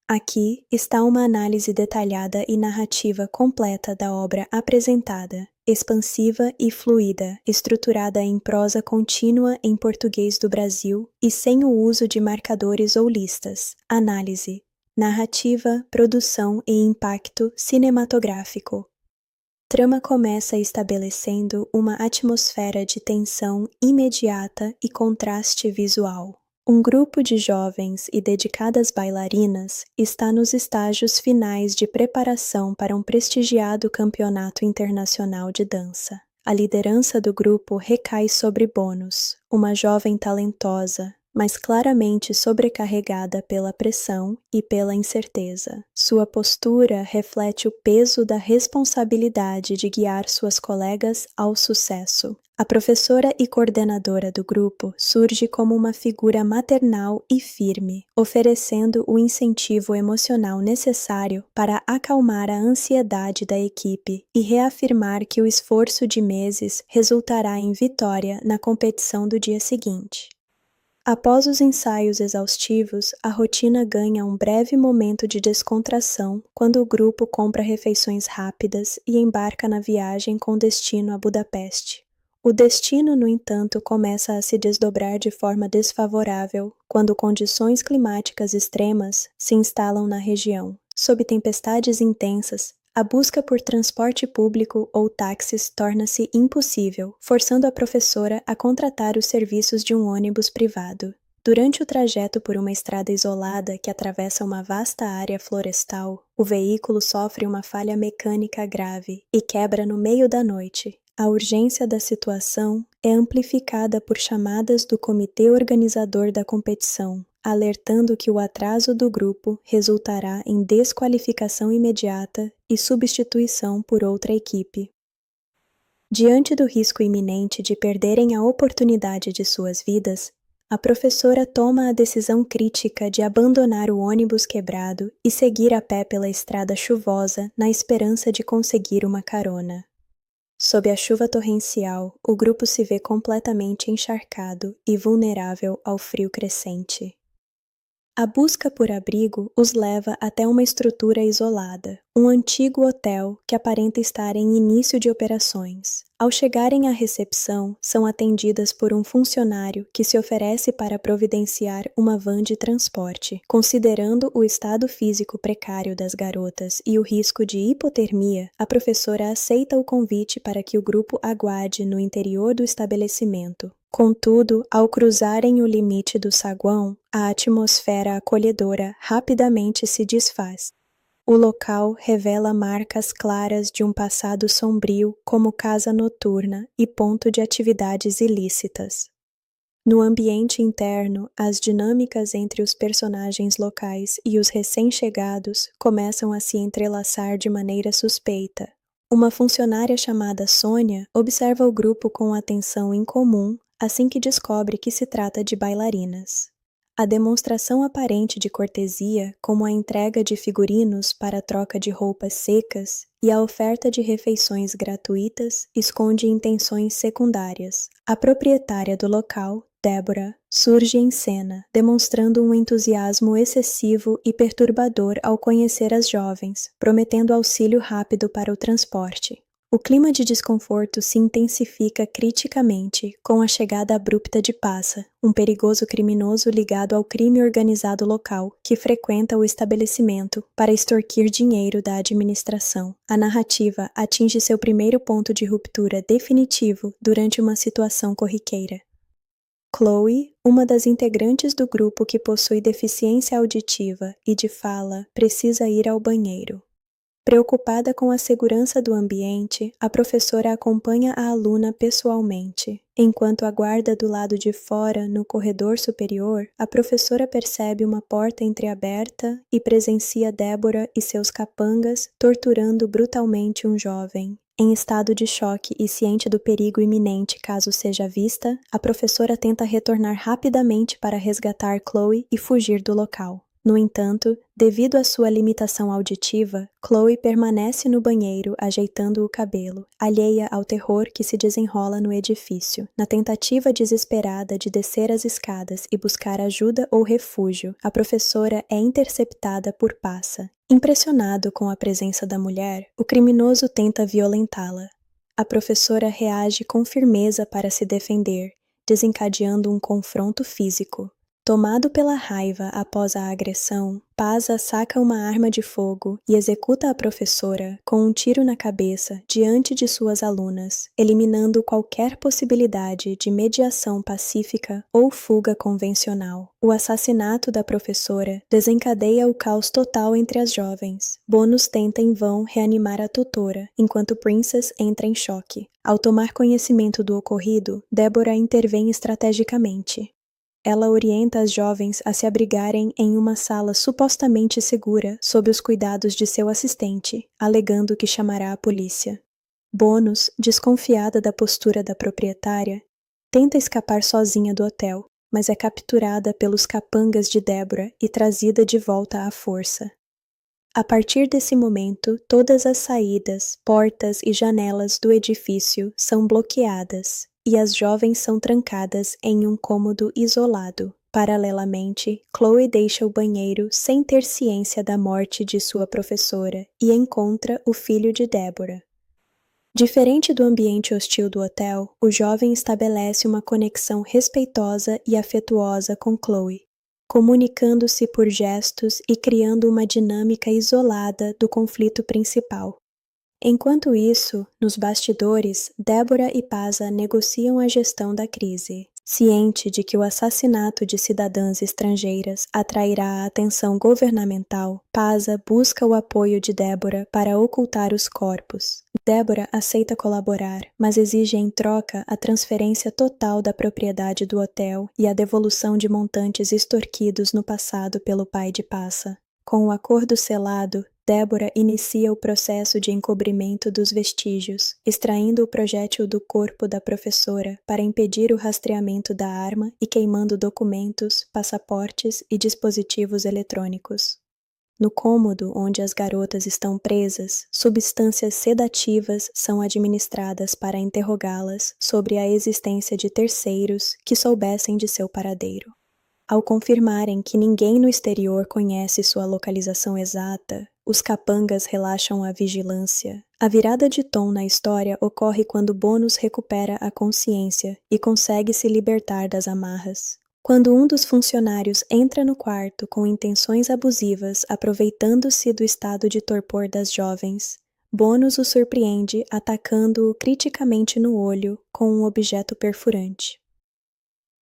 Aqui está uma análise detalhada e narrativa completa da obra apresentada, expansiva e fluida, estruturada em prosa contínua em português do Brasil e sem o uso de marcadores ou listas. Análise, narrativa, produção e impacto cinematográfico. Trama começa estabelecendo uma atmosfera de tensão imediata e contraste visual. Um grupo de jovens e dedicadas bailarinas está nos estágios finais de preparação para um prestigiado campeonato internacional de dança. A liderança do grupo recai sobre Bônus, uma jovem talentosa, mas claramente sobrecarregada pela pressão e pela incerteza. Sua postura reflete o peso da responsabilidade de guiar suas colegas ao sucesso. A professora e coordenadora do grupo surge como uma figura maternal e firme, oferecendo o incentivo emocional necessário para acalmar a ansiedade da equipe e reafirmar que o esforço de meses resultará em vitória na competição do dia seguinte. Após os ensaios exaustivos, a rotina ganha um breve momento de descontração quando o grupo compra refeições rápidas e embarca na viagem com destino a Budapeste. O destino, no entanto, começa a se desdobrar de forma desfavorável quando condições climáticas extremas se instalam na região. Sob tempestades intensas, a busca por transporte público ou táxis torna-se impossível, forçando a professora a contratar os serviços de um ônibus privado. Durante o trajeto por uma estrada isolada que atravessa uma vasta área florestal, o veículo sofre uma falha mecânica grave e quebra no meio da noite. A urgência da situação é amplificada por chamadas do comitê organizador da competição, alertando que o atraso do grupo resultará em desqualificação imediata e substituição por outra equipe. Diante do risco iminente de perderem a oportunidade de suas vidas, a professora toma a decisão crítica de abandonar o ônibus quebrado e seguir a pé pela estrada chuvosa na esperança de conseguir uma carona. Sob a chuva torrencial, o grupo se vê completamente encharcado e vulnerável ao frio crescente. A busca por abrigo os leva até uma estrutura isolada, um antigo hotel que aparenta estar em início de operações. Ao chegarem à recepção, são atendidas por um funcionário que se oferece para providenciar uma van de transporte. Considerando o estado físico precário das garotas e o risco de hipotermia, a professora aceita o convite para que o grupo aguarde no interior do estabelecimento. Contudo, ao cruzarem o limite do saguão, a atmosfera acolhedora rapidamente se desfaz. O local revela marcas claras de um passado sombrio como casa noturna e ponto de atividades ilícitas. No ambiente interno, as dinâmicas entre os personagens locais e os recém-chegados começam a se entrelaçar de maneira suspeita. Uma funcionária chamada Sônia observa o grupo com atenção incomum assim que descobre que se trata de bailarinas. A demonstração aparente de cortesia, como a entrega de figurinos para a troca de roupas secas e a oferta de refeições gratuitas, esconde intenções secundárias. A proprietária do local, Débora, surge em cena, demonstrando um entusiasmo excessivo e perturbador ao conhecer as jovens, prometendo auxílio rápido para o transporte. O clima de desconforto se intensifica criticamente com a chegada abrupta de Passa, um perigoso criminoso ligado ao crime organizado local que frequenta o estabelecimento para extorquir dinheiro da administração. A narrativa atinge seu primeiro ponto de ruptura definitivo durante uma situação corriqueira. Chloe, uma das integrantes do grupo que possui deficiência auditiva e de fala, precisa ir ao banheiro. Preocupada com a segurança do ambiente, a professora acompanha a aluna pessoalmente. Enquanto aguarda do lado de fora, no corredor superior, a professora percebe uma porta entreaberta e presencia Débora e seus capangas torturando brutalmente um jovem. Em estado de choque e ciente do perigo iminente caso seja vista, a professora tenta retornar rapidamente para resgatar Chloe e fugir do local. No entanto, devido à sua limitação auditiva, Chloe permanece no banheiro ajeitando o cabelo, alheia ao terror que se desenrola no edifício. Na tentativa desesperada de descer as escadas e buscar ajuda ou refúgio, a professora é interceptada por Passa. Impressionado com a presença da mulher, o criminoso tenta violentá-la. A professora reage com firmeza para se defender, desencadeando um confronto físico. Tomado pela raiva após a agressão, Passa saca uma arma de fogo e executa a professora com um tiro na cabeça diante de suas alunas, eliminando qualquer possibilidade de mediação pacífica ou fuga convencional. O assassinato da professora desencadeia o caos total entre as jovens. Bonus tenta em vão reanimar a tutora, enquanto Princess entra em choque. Ao tomar conhecimento do ocorrido, Deborah intervém estrategicamente. Ela orienta as jovens a se abrigarem em uma sala supostamente segura sob os cuidados de seu assistente, alegando que chamará a polícia. Bonus, desconfiada da postura da proprietária, tenta escapar sozinha do hotel, mas é capturada pelos capangas de Deborah e trazida de volta à força. A partir desse momento, todas as saídas, portas e janelas do edifício são bloqueadas e as jovens são trancadas em um cômodo isolado. Paralelamente, Chloe deixa o banheiro sem ter ciência da morte de sua professora e encontra o filho de Deborah. Diferente do ambiente hostil do hotel, o jovem estabelece uma conexão respeitosa e afetuosa com Chloe, comunicando-se por gestos e criando uma dinâmica isolada do conflito principal. Enquanto isso, nos bastidores, Deborah e Passa negociam a gestão da crise. Ciente de que o assassinato de cidadãs estrangeiras atrairá a atenção governamental, Passa busca o apoio de Deborah para ocultar os corpos. Deborah aceita colaborar, mas exige em troca a transferência total da propriedade do hotel e a devolução de montantes extorquidos no passado pelo pai de Passa. Com o acordo selado, Deborah inicia o processo de encobrimento dos vestígios, extraindo o projétil do corpo da professora para impedir o rastreamento da arma e queimando documentos, passaportes e dispositivos eletrônicos. No cômodo onde as garotas estão presas, substâncias sedativas são administradas para interrogá-las sobre a existência de terceiros que soubessem de seu paradeiro. Ao confirmarem que ninguém no exterior conhece sua localização exata, os capangas relaxam a vigilância. A virada de tom na história ocorre quando Bonus recupera a consciência e consegue se libertar das amarras. Quando um dos funcionários entra no quarto com intenções abusivas, aproveitando-se do estado de torpor das jovens, Bonus o surpreende atacando-o criticamente no olho com um objeto perfurante.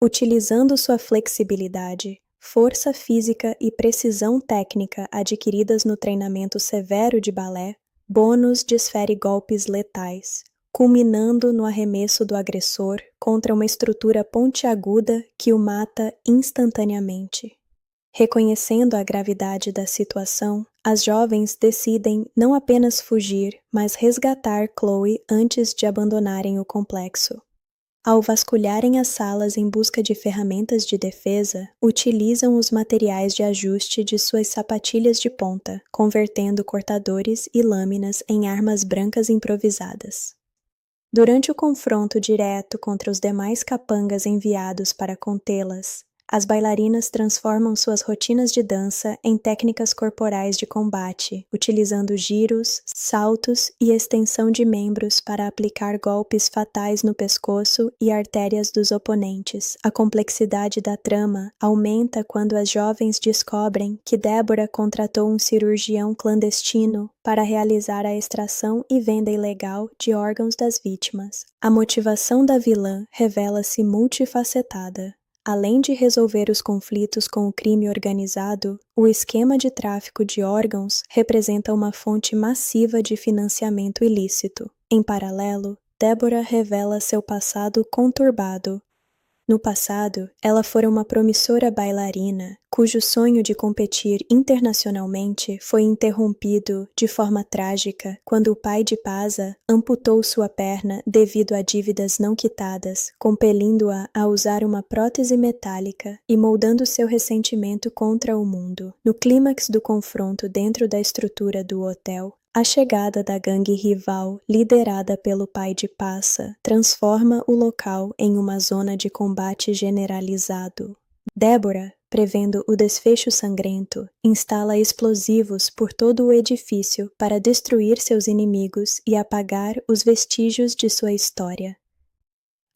Utilizando sua flexibilidade, força física e precisão técnica adquiridas no treinamento severo de balé, Bonus desfere golpes letais, culminando no arremesso do agressor contra uma estrutura pontiaguda que o mata instantaneamente. Reconhecendo a gravidade da situação, as jovens decidem não apenas fugir, mas resgatar Chloe antes de abandonarem o complexo. Ao vasculharem as salas em busca de ferramentas de defesa, utilizam os materiais de ajuste de suas sapatilhas de ponta, convertendo cortadores e lâminas em armas brancas improvisadas. Durante o confronto direto contra os demais capangas enviados para contê-las, as bailarinas transformam suas rotinas de dança em técnicas corporais de combate, utilizando giros, saltos e extensão de membros para aplicar golpes fatais no pescoço e artérias dos oponentes. A complexidade da trama aumenta quando as jovens descobrem que Deborah contratou um cirurgião clandestino para realizar a extração e venda ilegal de órgãos das vítimas. A motivação da vilã revela-se multifacetada. Além de resolver os conflitos com o crime organizado, o esquema de tráfico de órgãos representa uma fonte massiva de financiamento ilícito. Em paralelo, Deborah revela seu passado conturbado. No passado, ela fora uma promissora bailarina, cujo sonho de competir internacionalmente foi interrompido de forma trágica quando o pai de Pasa amputou sua perna devido a dívidas não quitadas, compelindo-a a usar uma prótese metálica e moldando seu ressentimento contra o mundo. No clímax do confronto dentro da estrutura do hotel, a chegada da gangue rival, liderada pelo pai de Passa, transforma o local em uma zona de combate generalizado. Débora, prevendo o desfecho sangrento, instala explosivos por todo o edifício para destruir seus inimigos e apagar os vestígios de sua história.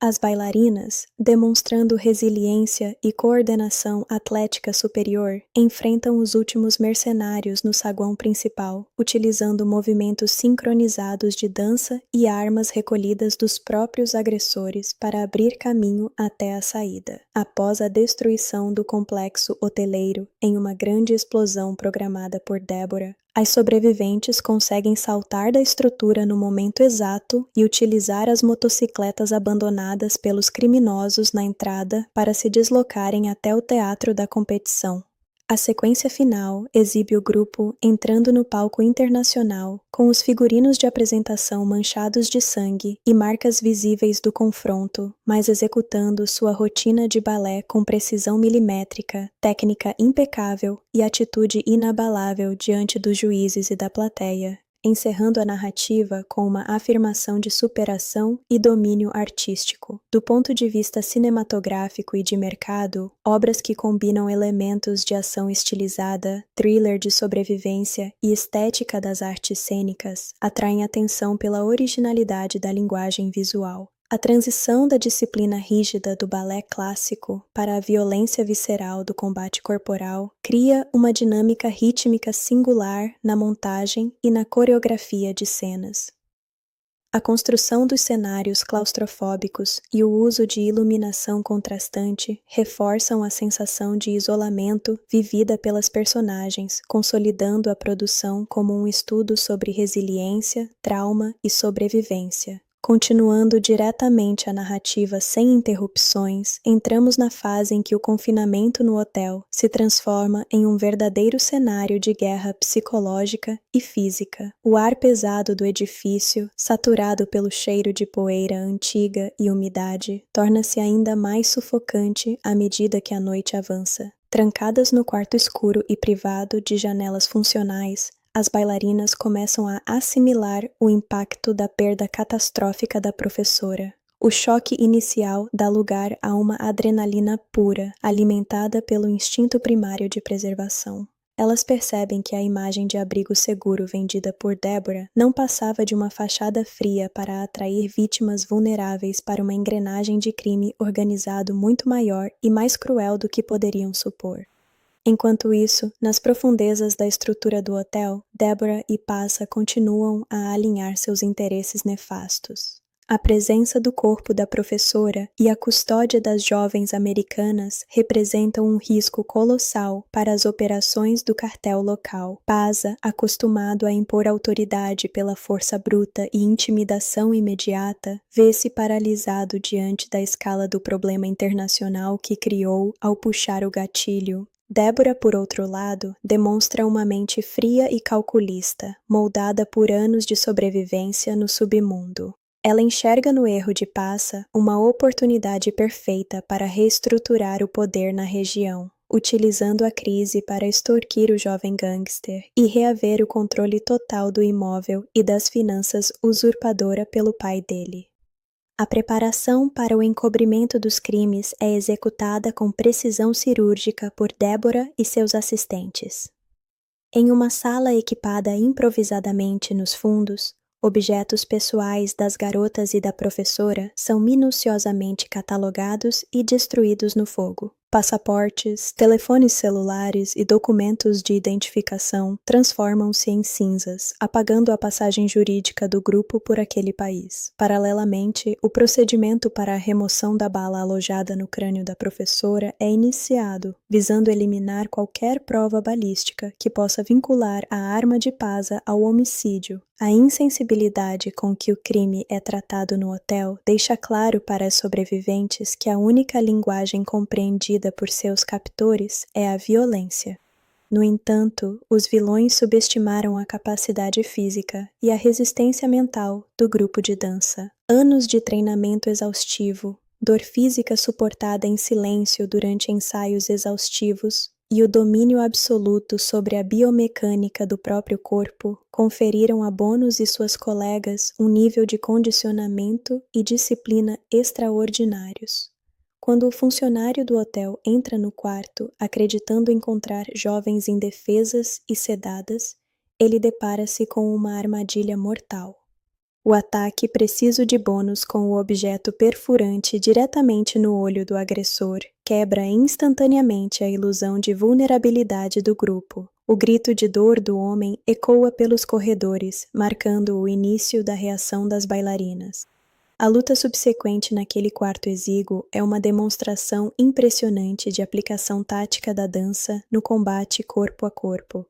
As bailarinas, demonstrando resiliência e coordenação atlética superior, enfrentam os últimos mercenários no saguão principal, utilizando movimentos sincronizados de dança e armas recolhidas dos próprios agressores para abrir caminho até a saída. Após a destruição do complexo hoteleiro em uma grande explosão programada por Débora, as sobreviventes conseguem saltar da estrutura no momento exato e utilizar as motocicletas abandonadas pelos criminosos na entrada para se deslocarem até o teatro da competição. A sequência final exibe o grupo entrando no palco internacional, com os figurinos de apresentação manchados de sangue e marcas visíveis do confronto, mas executando sua rotina de balé com precisão milimétrica, técnica impecável e atitude inabalável diante dos juízes e da plateia, encerrando a narrativa com uma afirmação de superação e domínio artístico. Do ponto de vista cinematográfico e de mercado, obras que combinam elementos de ação estilizada, thriller de sobrevivência e estética das artes cênicas atraem atenção pela originalidade da linguagem visual. A transição da disciplina rígida do balé clássico para a violência visceral do combate corporal cria uma dinâmica rítmica singular na montagem e na coreografia de cenas. A construção dos cenários claustrofóbicos e o uso de iluminação contrastante reforçam a sensação de isolamento vivida pelas personagens, consolidando a produção como um estudo sobre resiliência, trauma e sobrevivência. Continuando diretamente a narrativa sem interrupções, entramos na fase em que o confinamento no hotel se transforma em um verdadeiro cenário de guerra psicológica e física. O ar pesado do edifício, saturado pelo cheiro de poeira antiga e umidade, torna-se ainda mais sufocante à medida que a noite avança. Trancadas no quarto escuro e privado de janelas funcionais, as bailarinas começam a assimilar o impacto da perda catastrófica da professora. O choque inicial dá lugar a uma adrenalina pura, alimentada pelo instinto primário de preservação. Elas percebem que a imagem de abrigo seguro vendida por Débora não passava de uma fachada fria para atrair vítimas vulneráveis para uma engrenagem de crime organizado muito maior e mais cruel do que poderiam supor. Enquanto isso, nas profundezas da estrutura do hotel, Débora e Passa continuam a alinhar seus interesses nefastos. A presença do corpo da professora e a custódia das jovens americanas representam um risco colossal para as operações do cartel local. Passa, acostumado a impor autoridade pela força bruta e intimidação imediata, vê-se paralisado diante da escala do problema internacional que criou ao puxar o gatilho. Débora, por outro lado, demonstra uma mente fria e calculista, moldada por anos de sobrevivência no submundo. Ela enxerga no erro de Passa uma oportunidade perfeita para reestruturar o poder na região, utilizando a crise para extorquir o jovem gangster e reaver o controle total do imóvel e das finanças usurpadora pelo pai dele. A preparação para o encobrimento dos crimes é executada com precisão cirúrgica por Débora e seus assistentes. Em uma sala equipada improvisadamente nos fundos, objetos pessoais das garotas e da professora são minuciosamente catalogados e destruídos no fogo. Passaportes, telefones celulares e documentos de identificação transformam-se em cinzas, apagando a passagem jurídica do grupo por aquele país. Paralelamente, o procedimento para a remoção da bala alojada no crânio da professora é iniciado, visando eliminar qualquer prova balística que possa vincular a arma de Pasa ao homicídio, A insensibilidade com que o crime é tratado no hotel deixa claro para as sobreviventes que a única linguagem compreendida por seus captores é a violência. No entanto, os vilões subestimaram a capacidade física e a resistência mental do grupo de dança. Anos de treinamento exaustivo, dor física suportada em silêncio durante ensaios exaustivos e o domínio absoluto sobre a biomecânica do próprio corpo conferiram a Bonus e suas colegas um nível de condicionamento e disciplina extraordinários. Quando o funcionário do hotel entra no quarto acreditando encontrar jovens indefesas e sedadas, ele depara-se com uma armadilha mortal. O ataque preciso de Bonus com o objeto perfurante diretamente no olho do agressor quebra instantaneamente a ilusão de vulnerabilidade do grupo. O grito de dor do homem ecoa pelos corredores, marcando o início da reação das bailarinas. A luta subsequente naquele quarto exíguo é uma demonstração impressionante de aplicação tática da dança no combate corpo a corpo.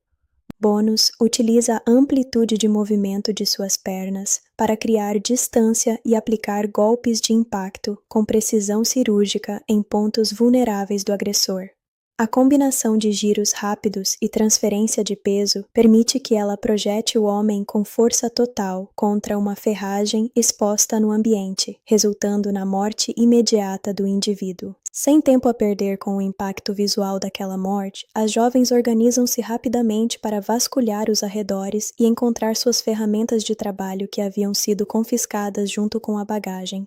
Bonus utiliza a amplitude de movimento de suas pernas para criar distância e aplicar golpes de impacto com precisão cirúrgica em pontos vulneráveis do agressor. A combinação de giros rápidos e transferência de peso permite que ela projete o homem com força total contra uma ferragem exposta no ambiente, resultando na morte imediata do indivíduo. Sem tempo a perder com o impacto visual daquela morte, as jovens organizam-se rapidamente para vasculhar os arredores e encontrar suas ferramentas de trabalho que haviam sido confiscadas junto com a bagagem.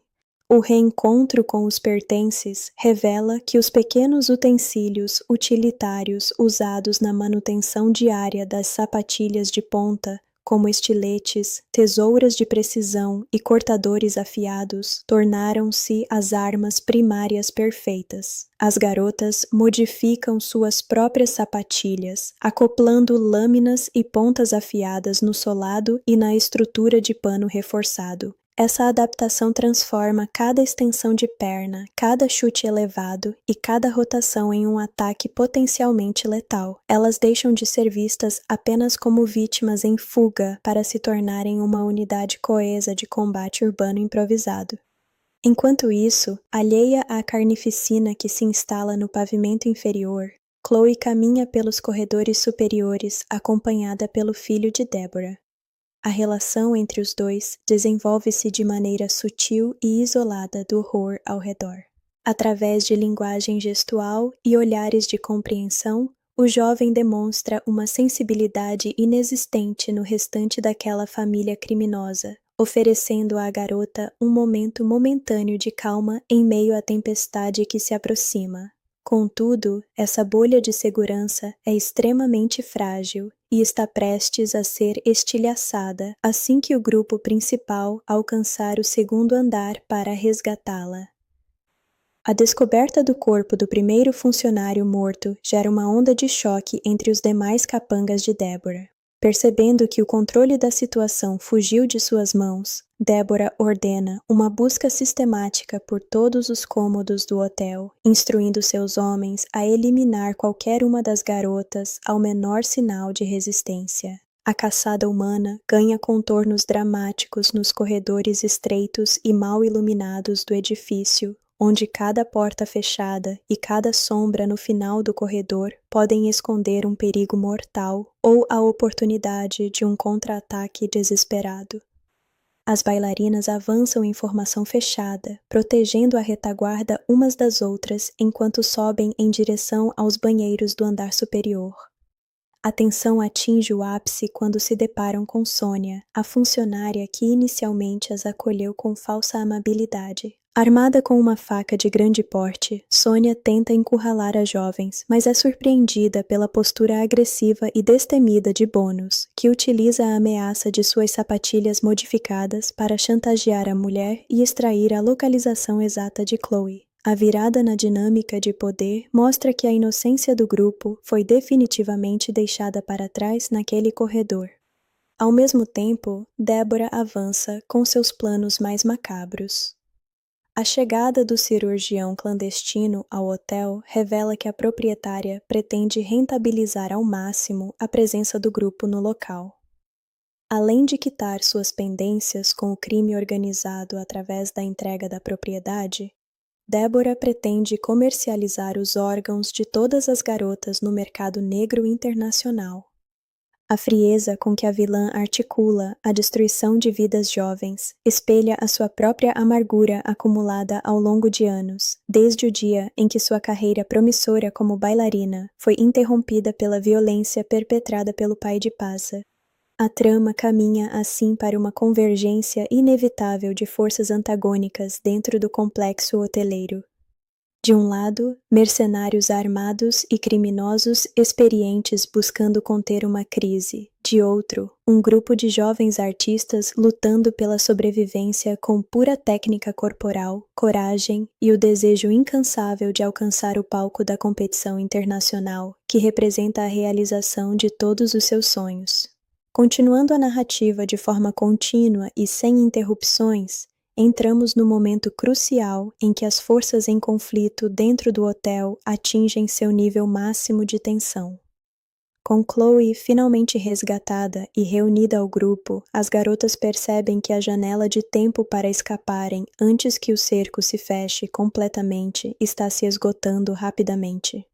O reencontro com os pertences revela que os pequenos utensílios utilitários usados na manutenção diária das sapatilhas de ponta, como estiletes, tesouras de precisão e cortadores afiados, tornaram-se as armas primárias perfeitas. As garotas modificam suas próprias sapatilhas, acoplando lâminas e pontas afiadas no solado e na estrutura de pano reforçado. Essa adaptação transforma cada extensão de perna, cada chute elevado e cada rotação em um ataque potencialmente letal. Elas deixam de ser vistas apenas como vítimas em fuga para se tornarem uma unidade coesa de combate urbano improvisado. Enquanto isso, alheia à carnificina que se instala no pavimento inferior, Chloe caminha pelos corredores superiores acompanhada pelo filho de Deborah. A relação entre os dois desenvolve-se de maneira sutil e isolada do horror ao redor. Através de linguagem gestual e olhares de compreensão, o jovem demonstra uma sensibilidade inexistente no restante daquela família criminosa, oferecendo à garota um momento momentâneo de calma em meio à tempestade que se aproxima. Contudo, essa bolha de segurança é extremamente frágil e está prestes a ser estilhaçada assim que o grupo principal alcançar o segundo andar para resgatá-la. A descoberta do corpo do primeiro funcionário morto gera uma onda de choque entre os demais capangas de Deborah. Percebendo que o controle da situação fugiu de suas mãos, Deborah ordena uma busca sistemática por todos os cômodos do hotel, instruindo seus homens a eliminar qualquer uma das garotas ao menor sinal de resistência. A caçada humana ganha contornos dramáticos nos corredores estreitos e mal iluminados do edifício, onde cada porta fechada e cada sombra no final do corredor podem esconder um perigo mortal ou a oportunidade de um contra-ataque desesperado. As bailarinas avançam em formação fechada, protegendo a retaguarda umas das outras enquanto sobem em direção aos banheiros do andar superior. A tensão atinge o ápice quando se deparam com Sônia, a funcionária que inicialmente as acolheu com falsa amabilidade. Armada com uma faca de grande porte, Sônia tenta encurralar as jovens, mas é surpreendida pela postura agressiva e destemida de Bonus, que utiliza a ameaça de suas sapatilhas modificadas para chantagear a mulher e extrair a localização exata de Chloe. A virada na dinâmica de poder mostra que a inocência do grupo foi definitivamente deixada para trás naquele corredor. Ao mesmo tempo, Deborah avança com seus planos mais macabros. A chegada do cirurgião clandestino ao hotel revela que a proprietária pretende rentabilizar ao máximo a presença do grupo no local. Além de quitar suas pendências com o crime organizado através da entrega da propriedade, Débora pretende comercializar os órgãos de todas as garotas no mercado negro internacional. A frieza com que a vilã articula a destruição de vidas jovens espelha a sua própria amargura acumulada ao longo de anos, desde o dia em que sua carreira promissora como bailarina foi interrompida pela violência perpetrada pelo pai de Passa. A trama caminha assim para uma convergência inevitável de forças antagônicas dentro do complexo hoteleiro. De um lado, mercenários armados e criminosos experientes buscando conter uma crise. De outro, um grupo de jovens artistas lutando pela sobrevivência com pura técnica corporal, coragem e o desejo incansável de alcançar o palco da competição internacional, que representa a realização de todos os seus sonhos. Continuando a narrativa de forma contínua e sem interrupções, entramos no momento crucial em que as forças em conflito dentro do hotel atingem seu nível máximo de tensão. Com Chloe finalmente resgatada e reunida ao grupo, as garotas percebem que a janela de tempo para escaparem antes que o cerco se feche completamente está se esgotando rapidamente.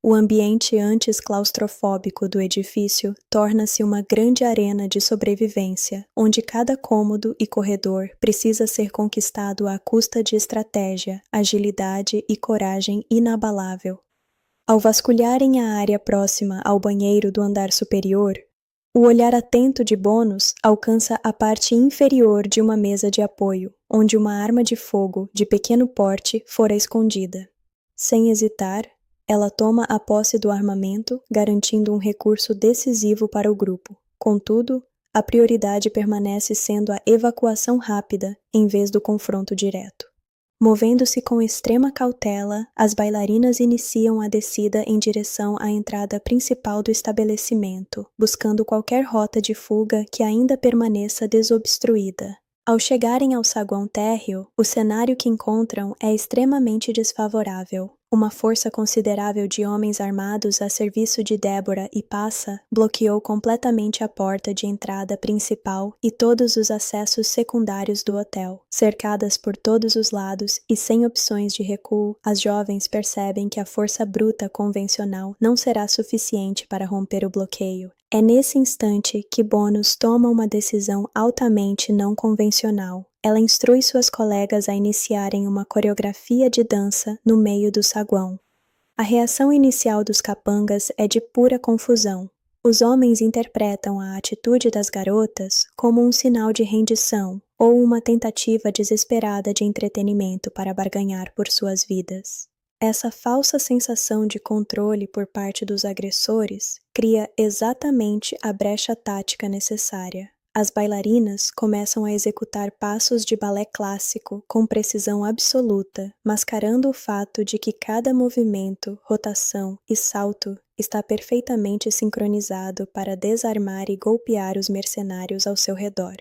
O ambiente antes claustrofóbico do edifício torna-se uma grande arena de sobrevivência, onde cada cômodo e corredor precisa ser conquistado à custa de estratégia, agilidade e coragem inabalável. Ao vasculharem a área próxima ao banheiro do andar superior, o olhar atento de Bonus alcança a parte inferior de uma mesa de apoio, onde uma arma de fogo de pequeno porte fora escondida. Sem hesitar, ela toma a posse do armamento, garantindo um recurso decisivo para o grupo. Contudo, a prioridade permanece sendo a evacuação rápida, em vez do confronto direto. Movendo-se com extrema cautela, as bailarinas iniciam a descida em direção à entrada principal do estabelecimento, buscando qualquer rota de fuga que ainda permaneça desobstruída. Ao chegarem ao saguão térreo, o cenário que encontram é extremamente desfavorável. Uma força considerável de homens armados a serviço de Débora e Passa bloqueou completamente a porta de entrada principal e todos os acessos secundários do hotel. Cercadas por todos os lados e sem opções de recuo, as jovens percebem que a força bruta convencional não será suficiente para romper o bloqueio. É nesse instante que Bonus toma uma decisão altamente não convencional. Ela instrui suas colegas a iniciarem uma coreografia de dança no meio do saguão. A reação inicial dos capangas é de pura confusão. Os homens interpretam a atitude das garotas como um sinal de rendição ou uma tentativa desesperada de entretenimento para barganhar por suas vidas. Essa falsa sensação de controle por parte dos agressores cria exatamente a brecha tática necessária. As bailarinas começam a executar passos de balé clássico com precisão absoluta, mascarando o fato de que cada movimento, rotação e salto está perfeitamente sincronizado para desarmar e golpear os mercenários ao seu redor.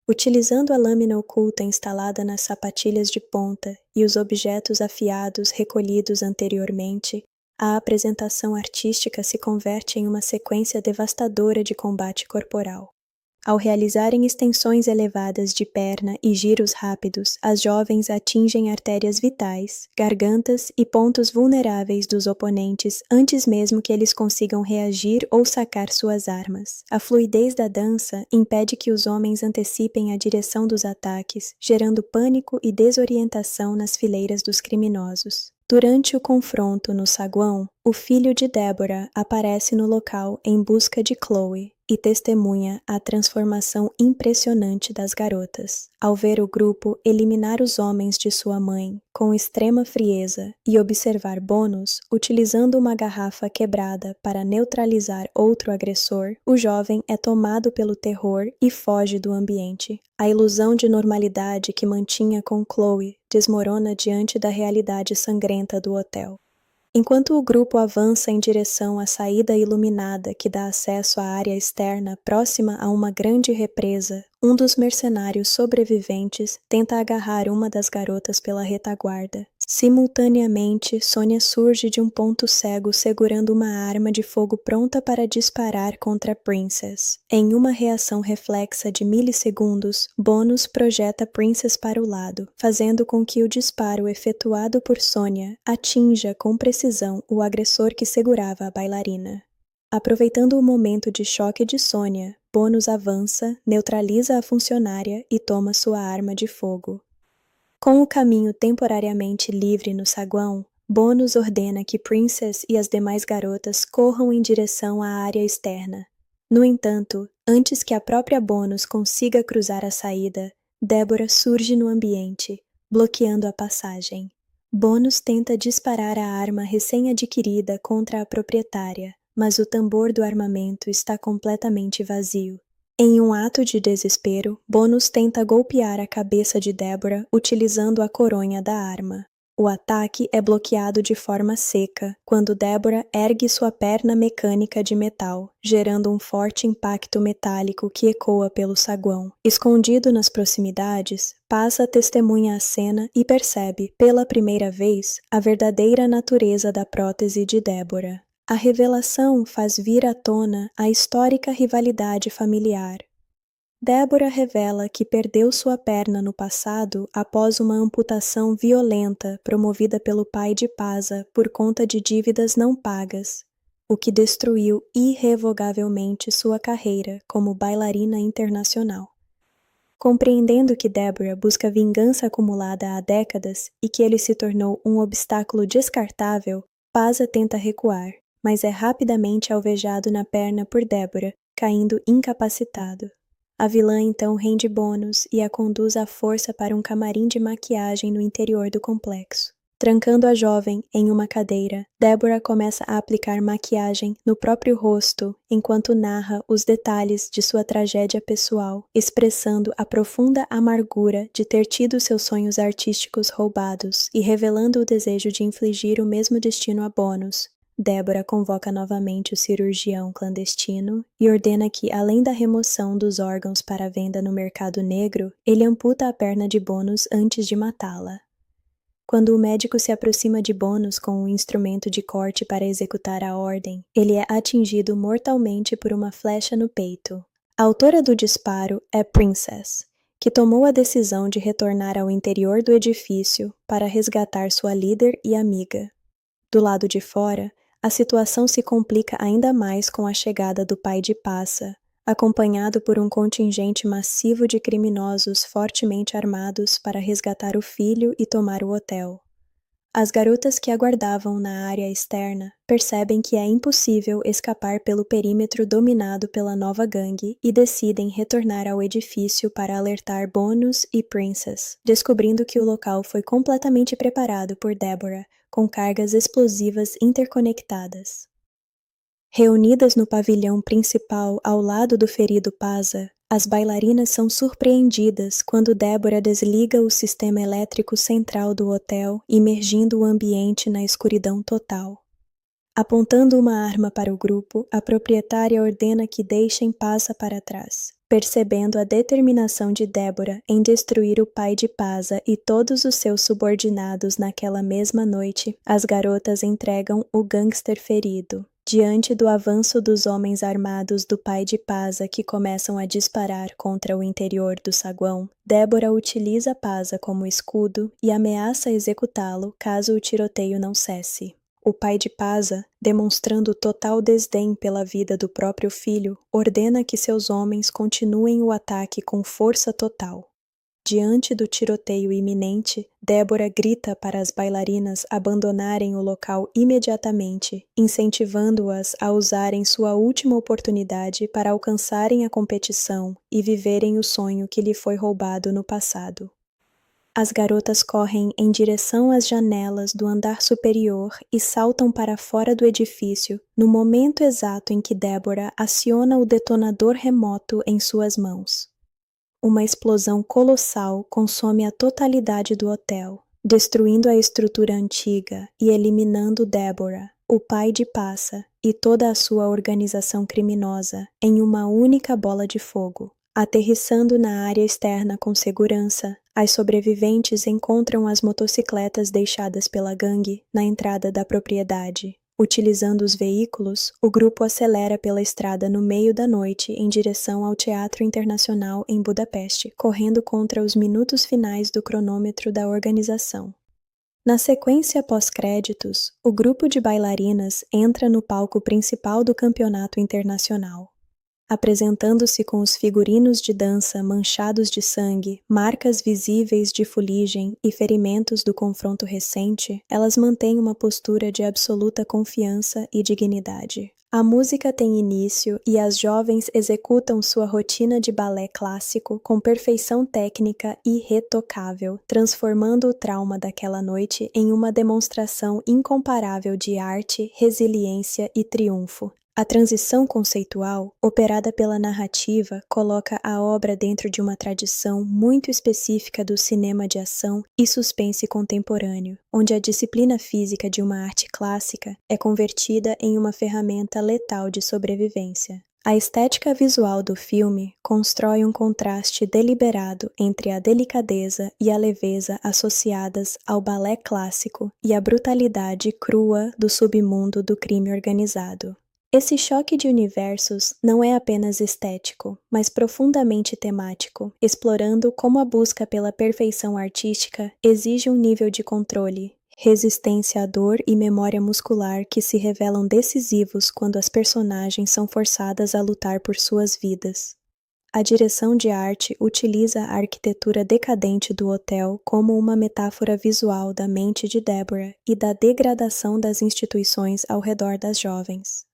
Utilizando a lâmina oculta instalada nas sapatilhas de ponta e os objetos afiados recolhidos anteriormente, a apresentação artística se converte em uma sequência devastadora de combate corporal. Ao realizarem extensões elevadas de perna e giros rápidos, as jovens atingem artérias vitais, gargantas e pontos vulneráveis dos oponentes antes mesmo que eles consigam reagir ou sacar suas armas. A fluidez da dança impede que os homens antecipem a direção dos ataques, gerando pânico e desorientação nas fileiras dos criminosos. Durante o confronto no saguão, o filho de Débora aparece no local em busca de Chloe e testemunha a transformação impressionante das garotas. Ao ver o grupo eliminar os homens de sua mãe com extrema frieza e observar Bonus utilizando uma garrafa quebrada para neutralizar outro agressor, o jovem é tomado pelo terror e foge do ambiente. A ilusão de normalidade que mantinha com Chloe desmorona diante da realidade sangrenta do hotel. Enquanto o grupo avança em direção à saída iluminada que dá acesso à área externa próxima a uma grande represa, um dos mercenários sobreviventes tenta agarrar uma das garotas pela retaguarda. Simultaneamente, Sonia surge de um ponto cego segurando uma arma de fogo pronta para disparar contra Princess. Em uma reação reflexa de milissegundos, Bonus projeta Princess para o lado, fazendo com que o disparo efetuado por Sonia atinja com precisão o agressor que segurava a bailarina. Aproveitando o momento de choque de Sonia, Bonus avança, neutraliza a funcionária e toma sua arma de fogo. Com o caminho temporariamente livre no saguão, Bonus ordena que Princess e as demais garotas corram em direção à área externa. No entanto, antes que a própria Bonus consiga cruzar a saída, Deborah surge no ambiente, bloqueando a passagem. Bonus tenta disparar a arma recém-adquirida contra a proprietária, mas o tambor do armamento está completamente vazio. Em um ato de desespero, Bonus tenta golpear a cabeça de Deborah utilizando a coronha da arma. O ataque é bloqueado de forma seca quando Deborah ergue sua perna mecânica de metal, gerando um forte impacto metálico que ecoa pelo saguão. Escondido nas proximidades, Pasa testemunha a cena e percebe, pela primeira vez, a verdadeira natureza da prótese de Deborah. A revelação faz vir à tona a histórica rivalidade familiar. Deborah revela que perdeu sua perna no passado após uma amputação violenta promovida pelo pai de Pasa por conta de dívidas não pagas, o que destruiu irrevogavelmente sua carreira como bailarina internacional. Compreendendo que Deborah busca vingança acumulada há décadas e que ele se tornou um obstáculo descartável, Pasa tenta recuar, mas é rapidamente alvejado na perna por Deborah, caindo incapacitado. A vilã então rende Bonus e a conduz à força para um camarim de maquiagem no interior do complexo. Trancando a jovem em uma cadeira, Deborah começa a aplicar maquiagem no próprio rosto enquanto narra os detalhes de sua tragédia pessoal, expressando a profunda amargura de ter tido seus sonhos artísticos roubados e revelando o desejo de infligir o mesmo destino a Bonus. Deborah convoca novamente o cirurgião clandestino e ordena que, além da remoção dos órgãos para venda no mercado negro, ele amputa a perna de Bonus antes de matá-la. Quando o médico se aproxima de Bonus com um instrumento de corte para executar a ordem, ele é atingido mortalmente por uma flecha no peito. A autora do disparo é Princess, que tomou a decisão de retornar ao interior do edifício para resgatar sua líder e amiga. Do lado de fora, a situação se complica ainda mais com a chegada do pai de Passa, acompanhado por um contingente massivo de criminosos fortemente armados para resgatar o filho e tomar o hotel. As garotas que aguardavam na área externa percebem que é impossível escapar pelo perímetro dominado pela nova gangue e decidem retornar ao edifício para alertar Bonus e Princess, descobrindo que o local foi completamente preparado por Deborah, com cargas explosivas interconectadas. Reunidas no pavilhão principal ao lado do ferido Pasa, as bailarinas são surpreendidas quando Deborah desliga o sistema elétrico central do hotel, imergindo o ambiente na escuridão total. Apontando uma arma para o grupo, a proprietária ordena que deixem Pasa para trás. Percebendo a determinação de Deborah em destruir o pai de Pasa e todos os seus subordinados naquela mesma noite, as garotas entregam o gangster ferido. Diante do avanço dos homens armados do pai de Pasa que começam a disparar contra o interior do saguão, Deborah utiliza Pasa como escudo e ameaça executá-lo caso o tiroteio não cesse. O pai de Pasa, demonstrando total desdém pela vida do próprio filho, ordena que seus homens continuem o ataque com força total. Diante do tiroteio iminente, Deborah grita para as bailarinas abandonarem o local imediatamente, incentivando-as a usarem sua última oportunidade para alcançarem a competição e viverem o sonho que lhe foi roubado no passado. As garotas correm em direção às janelas do andar superior e saltam para fora do edifício no momento exato em que Deborah aciona o detonador remoto em suas mãos. Uma explosão colossal consome a totalidade do hotel, destruindo a estrutura antiga e eliminando Deborah, o pai de Passa e toda a sua organização criminosa em uma única bola de fogo. Aterrissando na área externa com segurança, as sobreviventes encontram as motocicletas deixadas pela gangue na entrada da propriedade. Utilizando os veículos, o grupo acelera pela estrada no meio da noite em direção ao Teatro Internacional em Budapeste, correndo contra os minutos finais do cronômetro da organização. Na sequência pós-créditos, o grupo de bailarinas entra no palco principal do campeonato internacional. Apresentando-se com os figurinos de dança manchados de sangue, marcas visíveis de fuligem e ferimentos do confronto recente, elas mantêm uma postura de absoluta confiança e dignidade. A música tem início e as jovens executam sua rotina de balé clássico com perfeição técnica irretocável, transformando o trauma daquela noite em uma demonstração incomparável de arte, resiliência e triunfo. A transição conceitual, operada pela narrativa, coloca a obra dentro de uma tradição muito específica do cinema de ação e suspense contemporâneo, onde a disciplina física de uma arte clássica é convertida em uma ferramenta letal de sobrevivência. A estética visual do filme constrói um contraste deliberado entre a delicadeza e a leveza associadas ao balé clássico e a brutalidade crua do submundo do crime organizado. Esse choque de universos não é apenas estético, mas profundamente temático, explorando como a busca pela perfeição artística exige um nível de controle, resistência à dor e memória muscular que se revelam decisivos quando as personagens são forçadas a lutar por suas vidas. A direção de arte utiliza a arquitetura decadente do hotel como uma metáfora visual da mente de Deborah e da degradação das instituições ao redor das jovens.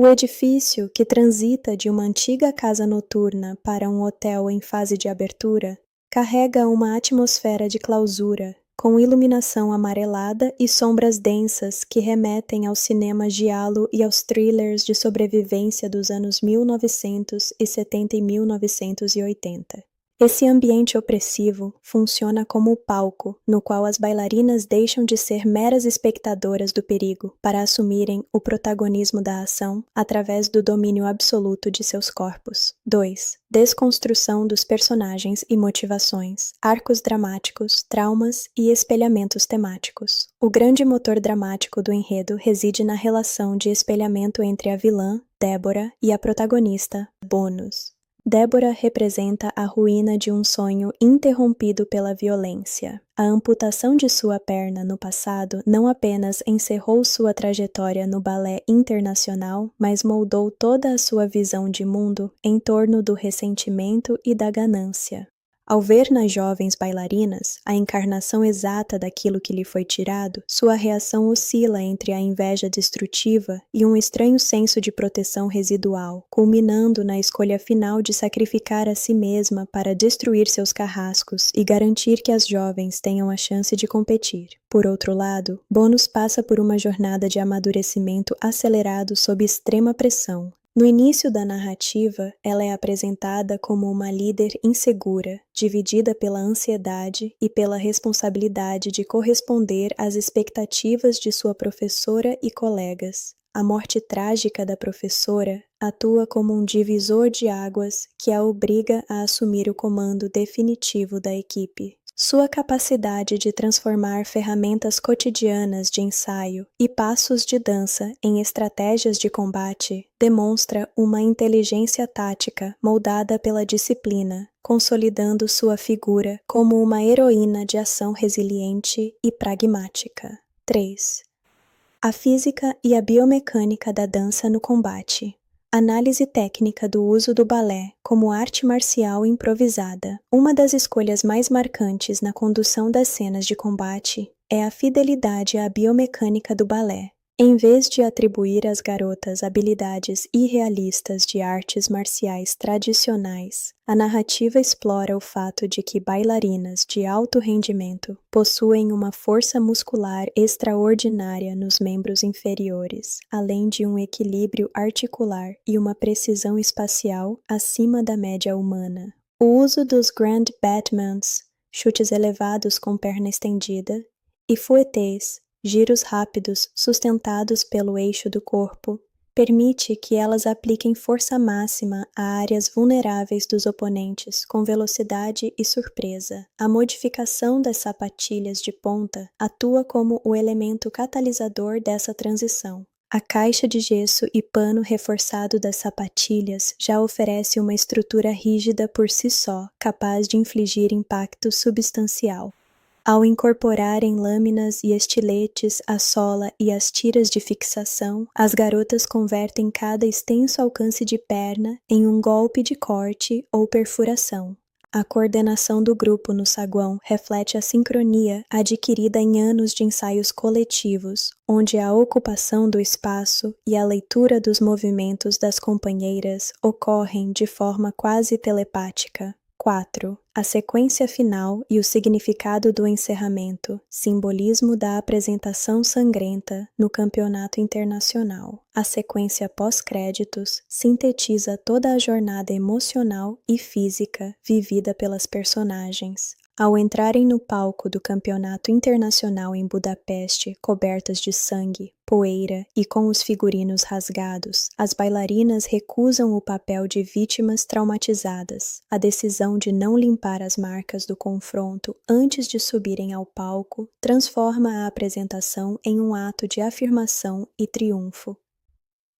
O edifício, que transita de uma antiga casa noturna para um hotel em fase de abertura, carrega uma atmosfera de clausura, com iluminação amarelada e sombras densas que remetem ao cinema giallo e aos thrillers de sobrevivência dos anos 1970 e 1980. Esse ambiente opressivo funciona como o palco no qual as bailarinas deixam de ser meras espectadoras do perigo para assumirem o protagonismo da ação através do domínio absoluto de seus corpos. 2. Desconstrução dos personagens e motivações, arcos dramáticos, traumas e espelhamentos temáticos. O grande motor dramático do enredo reside na relação de espelhamento entre a vilã, Deborah, e a protagonista, Bonus. Deborah representa a ruína de um sonho interrompido pela violência. A amputação de sua perna no passado não apenas encerrou sua trajetória no balé internacional, mas moldou toda a sua visão de mundo em torno do ressentimento e da ganância. Ao ver nas jovens bailarinas a encarnação exata daquilo que lhe foi tirado, sua reação oscila entre a inveja destrutiva e um estranho senso de proteção residual, culminando na escolha final de sacrificar a si mesma para destruir seus carrascos e garantir que as jovens tenham a chance de competir. Por outro lado, Bonus passa por uma jornada de amadurecimento acelerado sob extrema pressão. No início da narrativa, ela é apresentada como uma líder insegura, dividida pela ansiedade e pela responsabilidade de corresponder às expectativas de sua professora e colegas. A morte trágica da professora atua como um divisor de águas que a obriga a assumir o comando definitivo da equipe. Sua capacidade de transformar ferramentas cotidianas de ensaio e passos de dança em estratégias de combate demonstra uma inteligência tática moldada pela disciplina, consolidando sua figura como uma heroína de ação resiliente e pragmática. 3. A física e a biomecânica da dança no combate. Análise técnica do uso do balé como arte marcial improvisada. Uma das escolhas mais marcantes na condução das cenas de combate é a fidelidade à biomecânica do balé. Em vez de atribuir às garotas habilidades irrealistas de artes marciais tradicionais, a narrativa explora o fato de que bailarinas de alto rendimento possuem uma força muscular extraordinária nos membros inferiores, além de um equilíbrio articular e uma precisão espacial acima da média humana. O uso dos Grand Battements, chutes elevados com perna estendida, e fouettes, giros rápidos sustentados pelo eixo do corpo, permite que elas apliquem força máxima a áreas vulneráveis dos oponentes com velocidade e surpresa. A modificação das sapatilhas de ponta atua como o elemento catalisador dessa transição. A caixa de gesso e pano reforçado das sapatilhas já oferece uma estrutura rígida por si só, capaz de infligir impacto substancial. Ao incorporarem lâminas e estiletes, a sola e as tiras de fixação, as garotas convertem cada extenso alcance de perna em um golpe de corte ou perfuração. A coordenação do grupo no saguão reflete a sincronia adquirida em anos de ensaios coletivos, onde a ocupação do espaço e a leitura dos movimentos das companheiras ocorrem de forma quase telepática. 4. A sequência final e o significado do encerramento, simbolismo da apresentação sangrenta no campeonato internacional. A sequência pós-créditos sintetiza toda a jornada emocional e física vivida pelas personagens. Ao entrarem no palco do campeonato internacional em Budapeste, cobertas de sangue, poeira e com os figurinos rasgados, as bailarinas recusam o papel de vítimas traumatizadas. A decisão de não limpar as marcas do confronto antes de subirem ao palco transforma a apresentação em um ato de afirmação e triunfo.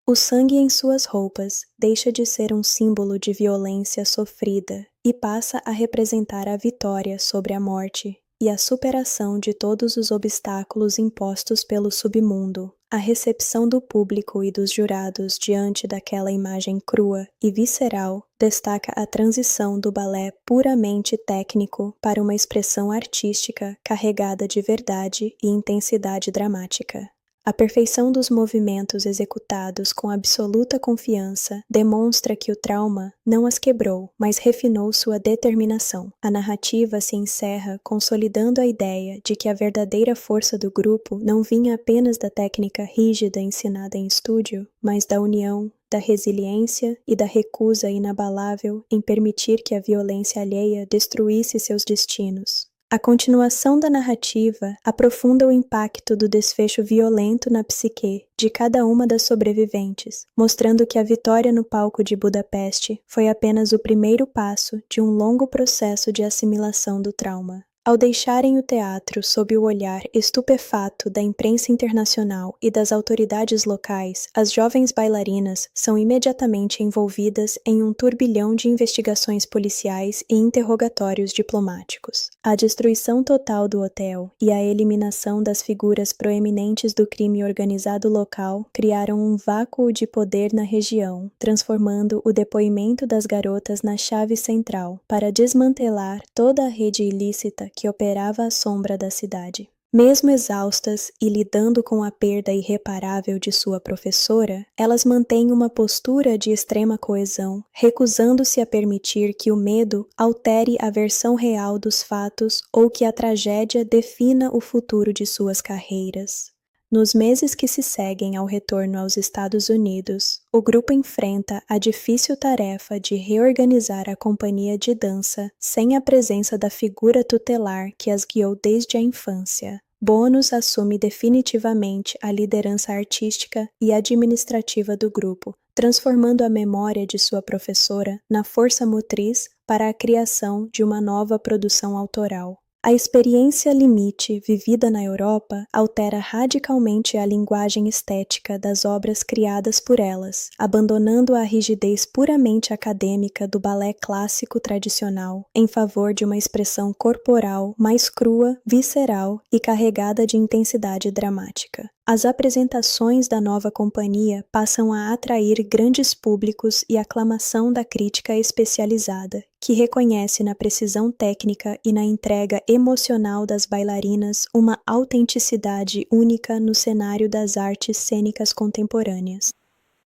O sangue em suas roupas deixa de ser um símbolo de violência sofrida e passa a representar a vitória sobre a morte e a superação de todos os obstáculos impostos pelo submundo. A recepção do público e dos jurados diante daquela imagem crua e visceral destaca a transição do balé puramente técnico para uma expressão artística carregada de verdade e intensidade dramática. A perfeição dos movimentos executados com absoluta confiança demonstra que o trauma não as quebrou, mas refinou sua determinação. A narrativa se encerra consolidando a ideia de que a verdadeira força do grupo não vinha apenas da técnica rígida ensinada em estúdio, mas da união, da resiliência e da recusa inabalável em permitir que a violência alheia destruísse seus destinos. A continuação da narrativa aprofunda o impacto do desfecho violento na psique de cada uma das sobreviventes, mostrando que a vitória no palco de Budapeste foi apenas o primeiro passo de um longo processo de assimilação do trauma. Ao deixarem o teatro sob o olhar estupefato da imprensa internacional e das autoridades locais, as jovens bailarinas são imediatamente envolvidas em um turbilhão de investigações policiais e interrogatórios diplomáticos. A destruição total do hotel e a eliminação das figuras proeminentes do crime organizado local criaram um vácuo de poder na região, transformando o depoimento das garotas na chave central para desmantelar toda a rede ilícita que operava à sombra da cidade. Mesmo exaustas e lidando com a perda irreparável de sua professora, elas mantêm uma postura de extrema coesão, recusando-se a permitir que o medo altere a versão real dos fatos ou que a tragédia defina o futuro de suas carreiras. Nos meses que se seguem ao retorno aos Estados Unidos, o grupo enfrenta a difícil tarefa de reorganizar a companhia de dança sem a presença da figura tutelar que as guiou desde a infância. Bonus assume definitivamente a liderança artística e administrativa do grupo, transformando a memória de sua professora na força motriz para a criação de uma nova produção autoral. A experiência limite vivida na Europa altera radicalmente a linguagem estética das obras criadas por elas, abandonando a rigidez puramente acadêmica do balé clássico tradicional em favor de uma expressão corporal mais crua, visceral e carregada de intensidade dramática. As apresentações da nova companhia passam a atrair grandes públicos e aclamação da crítica especializada, que reconhece na precisão técnica e na entrega emocional das bailarinas uma autenticidade única no cenário das artes cênicas contemporâneas.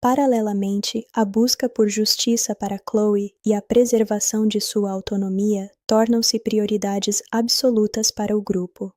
Paralelamente, a busca por justiça para Chloe e a preservação de sua autonomia tornam-se prioridades absolutas para o grupo.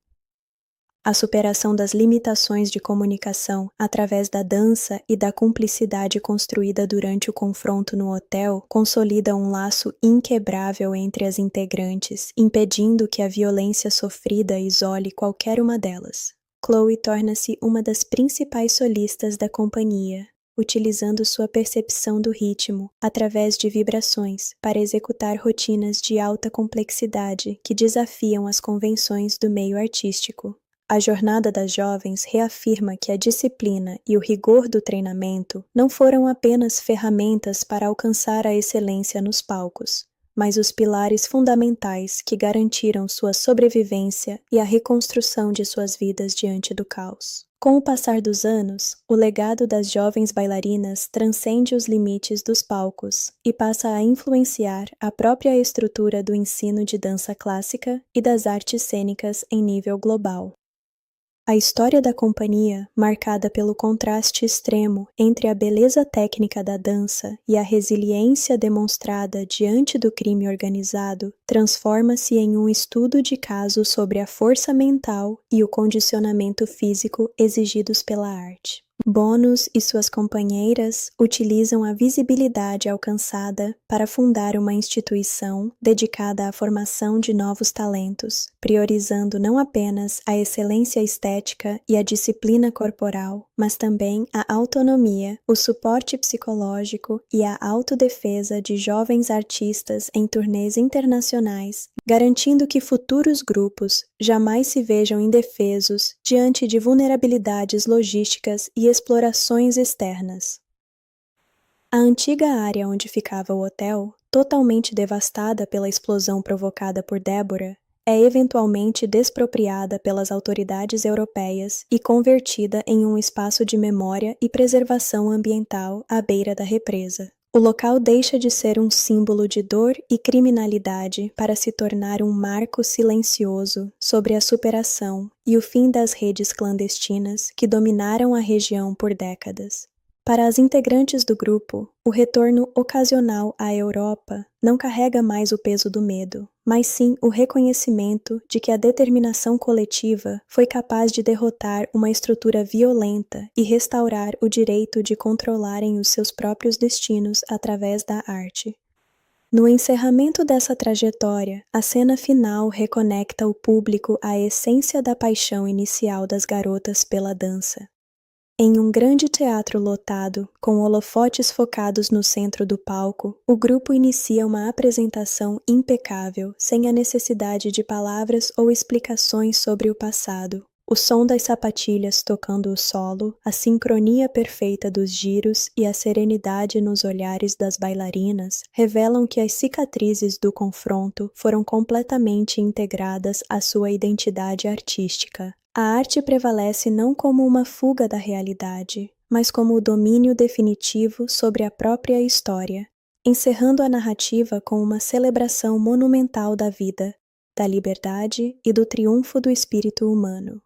A superação das limitações de comunicação através da dança e da cumplicidade construída durante o confronto no hotel consolida um laço inquebrável entre as integrantes, impedindo que a violência sofrida isole qualquer uma delas. Chloe torna-se uma das principais solistas da companhia, utilizando sua percepção do ritmo, através de vibrações, para executar rotinas de alta complexidade que desafiam as convenções do meio artístico. A jornada das jovens reafirma que a disciplina e o rigor do treinamento não foram apenas ferramentas para alcançar a excelência nos palcos, mas os pilares fundamentais que garantiram sua sobrevivência e a reconstrução de suas vidas diante do caos. Com o passar dos anos, o legado das jovens bailarinas transcende os limites dos palcos e passa a influenciar a própria estrutura do ensino de dança clássica e das artes cênicas em nível global. A história da companhia, marcada pelo contraste extremo entre a beleza técnica da dança e a resiliência demonstrada diante do crime organizado, transforma-se em um estudo de caso sobre a força mental e o condicionamento físico exigidos pela arte. Bonus e suas companheiras utilizam a visibilidade alcançada para fundar uma instituição dedicada à formação de novos talentos, priorizando não apenas a excelência estética e a disciplina corporal, mas também a autonomia, o suporte psicológico e a autodefesa de jovens artistas em turnês internacionais, garantindo que futuros grupos jamais se vejam indefesos diante de vulnerabilidades logísticas e explorações externas. A antiga área onde ficava o hotel, totalmente devastada pela explosão provocada por Débora, é eventualmente despropriada pelas autoridades europeias e convertida em um espaço de memória e preservação ambiental à beira da represa. O local deixa de ser um símbolo de dor e criminalidade para se tornar um marco silencioso sobre a superação e o fim das redes clandestinas que dominaram a região por décadas. Para as integrantes do grupo, o retorno ocasional à Europa não carrega mais o peso do medo, mas sim o reconhecimento de que a determinação coletiva foi capaz de derrotar uma estrutura violenta e restaurar o direito de controlarem os seus próprios destinos através da arte. No encerramento dessa trajetória, a cena final reconecta o público à essência da paixão inicial das garotas pela dança. Em um grande teatro lotado, com holofotes focados no centro do palco, o grupo inicia uma apresentação impecável, sem a necessidade de palavras ou explicações sobre o passado. O som das sapatilhas tocando o solo, a sincronia perfeita dos giros e a serenidade nos olhares das bailarinas revelam que as cicatrizes do confronto foram completamente integradas à sua identidade artística. A arte prevalece não como uma fuga da realidade, mas como o domínio definitivo sobre a própria história, encerrando a narrativa com uma celebração monumental da vida, da liberdade e do triunfo do espírito humano.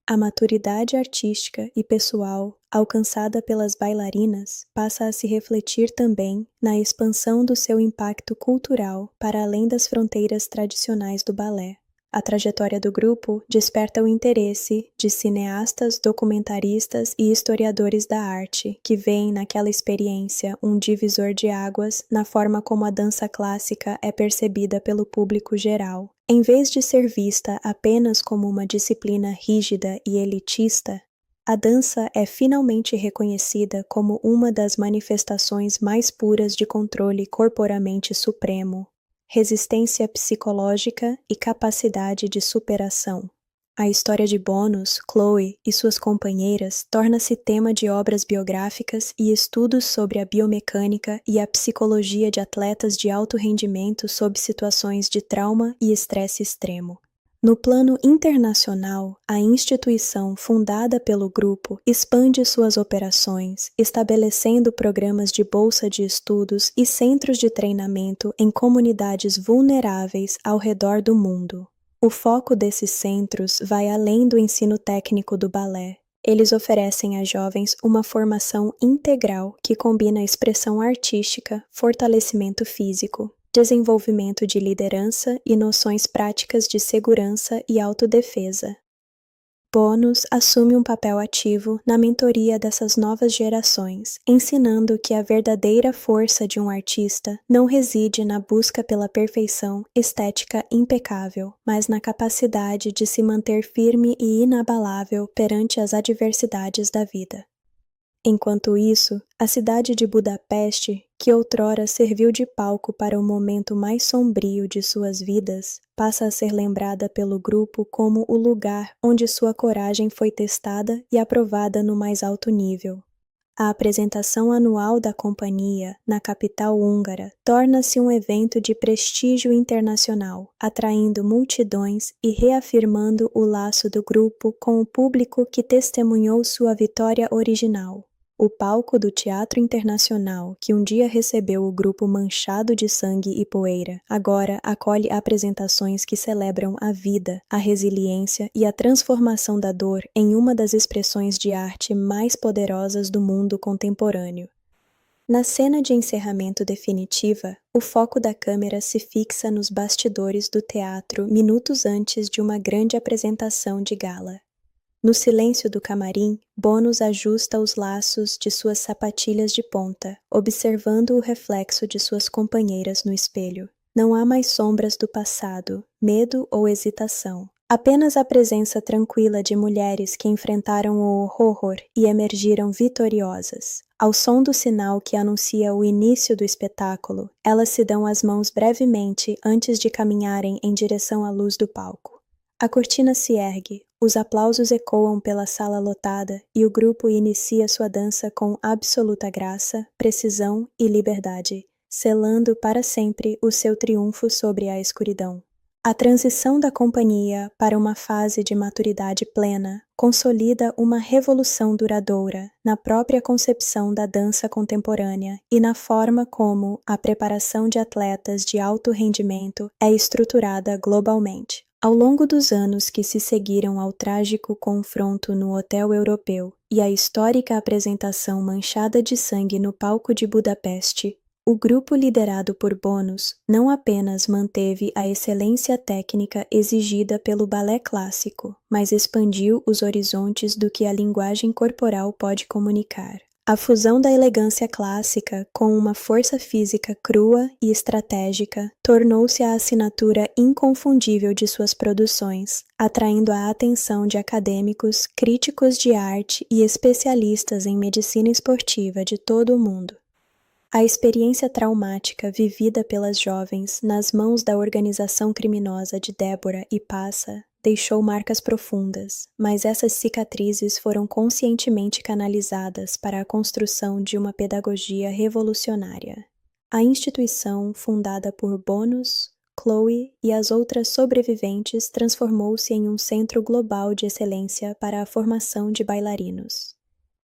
A maturidade artística e pessoal alcançada pelas bailarinas passa a se refletir também na expansão do seu impacto cultural para além das fronteiras tradicionais do balé. A trajetória do grupo desperta o interesse de cineastas, documentaristas e historiadores da arte, que veem naquela experiência um divisor de águas na forma como a dança clássica é percebida pelo público geral. Em vez de ser vista apenas como uma disciplina rígida e elitista, a dança é finalmente reconhecida como uma das manifestações mais puras de controle corporamente supremo, resistência psicológica e capacidade de superação. A história de Bonus, Chloe e suas companheiras torna-se tema de obras biográficas e estudos sobre a biomecânica e a psicologia de atletas de alto rendimento sob situações de trauma e estresse extremo. No plano internacional, a instituição fundada pelo grupo expande suas operações, estabelecendo programas de bolsa de estudos e centros de treinamento em comunidades vulneráveis ao redor do mundo. O foco desses centros vai além do ensino técnico do balé. Eles oferecem a jovens uma formação integral que combina expressão artística, fortalecimento físico, desenvolvimento de liderança e noções práticas de segurança e autodefesa. Bonus assume um papel ativo na mentoria dessas novas gerações, ensinando que a verdadeira força de um artista não reside na busca pela perfeição estética impecável, mas na capacidade de se manter firme e inabalável perante as adversidades da vida. Enquanto isso, a cidade de Budapeste, que outrora serviu de palco para o momento mais sombrio de suas vidas, passa a ser lembrada pelo grupo como o lugar onde sua coragem foi testada e aprovada no mais alto nível. A apresentação anual da companhia, na capital húngara, torna-se um evento de prestígio internacional, atraindo multidões e reafirmando o laço do grupo com o público que testemunhou sua vitória original. O palco do Teatro Internacional, que um dia recebeu o grupo manchado de sangue e poeira, agora acolhe apresentações que celebram a vida, a resiliência e a transformação da dor em uma das expressões de arte mais poderosas do mundo contemporâneo. Na cena de encerramento definitiva, o foco da câmera se fixa nos bastidores do teatro minutos antes de uma grande apresentação de gala. No silêncio do camarim, Bônus ajusta os laços de suas sapatilhas de ponta, observando o reflexo de suas companheiras no espelho. Não há mais sombras do passado, medo ou hesitação. Apenas a presença tranquila de mulheres que enfrentaram o horror e emergiram vitoriosas. Ao som do sinal que anuncia o início do espetáculo, elas se dão as mãos brevemente antes de caminharem em direção à luz do palco. A cortina se ergue, os aplausos ecoam pela sala lotada e o grupo inicia sua dança com absoluta graça, precisão e liberdade, selando para sempre o seu triunfo sobre a escuridão. A transição da companhia para uma fase de maturidade plena consolida uma revolução duradoura na própria concepção da dança contemporânea e na forma como a preparação de atletas de alto rendimento é estruturada globalmente. Ao longo dos anos que se seguiram ao trágico confronto no Hotel Europeu e à histórica apresentação manchada de sangue no palco de Budapeste, o grupo liderado por Bônus não apenas manteve a excelência técnica exigida pelo balé clássico, mas expandiu os horizontes do que a linguagem corporal pode comunicar. A fusão da elegância clássica com uma força física crua e estratégica tornou-se a assinatura inconfundível de suas produções, atraindo a atenção de acadêmicos, críticos de arte e especialistas em medicina esportiva de todo o mundo. A experiência traumática vivida pelas jovens nas mãos da organização criminosa de Débora e Passa deixou marcas profundas, mas essas cicatrizes foram conscientemente canalizadas para a construção de uma pedagogia revolucionária. A instituição, fundada por Bônus, Chloe e as outras sobreviventes, transformou-se em um centro global de excelência para a formação de bailarinos.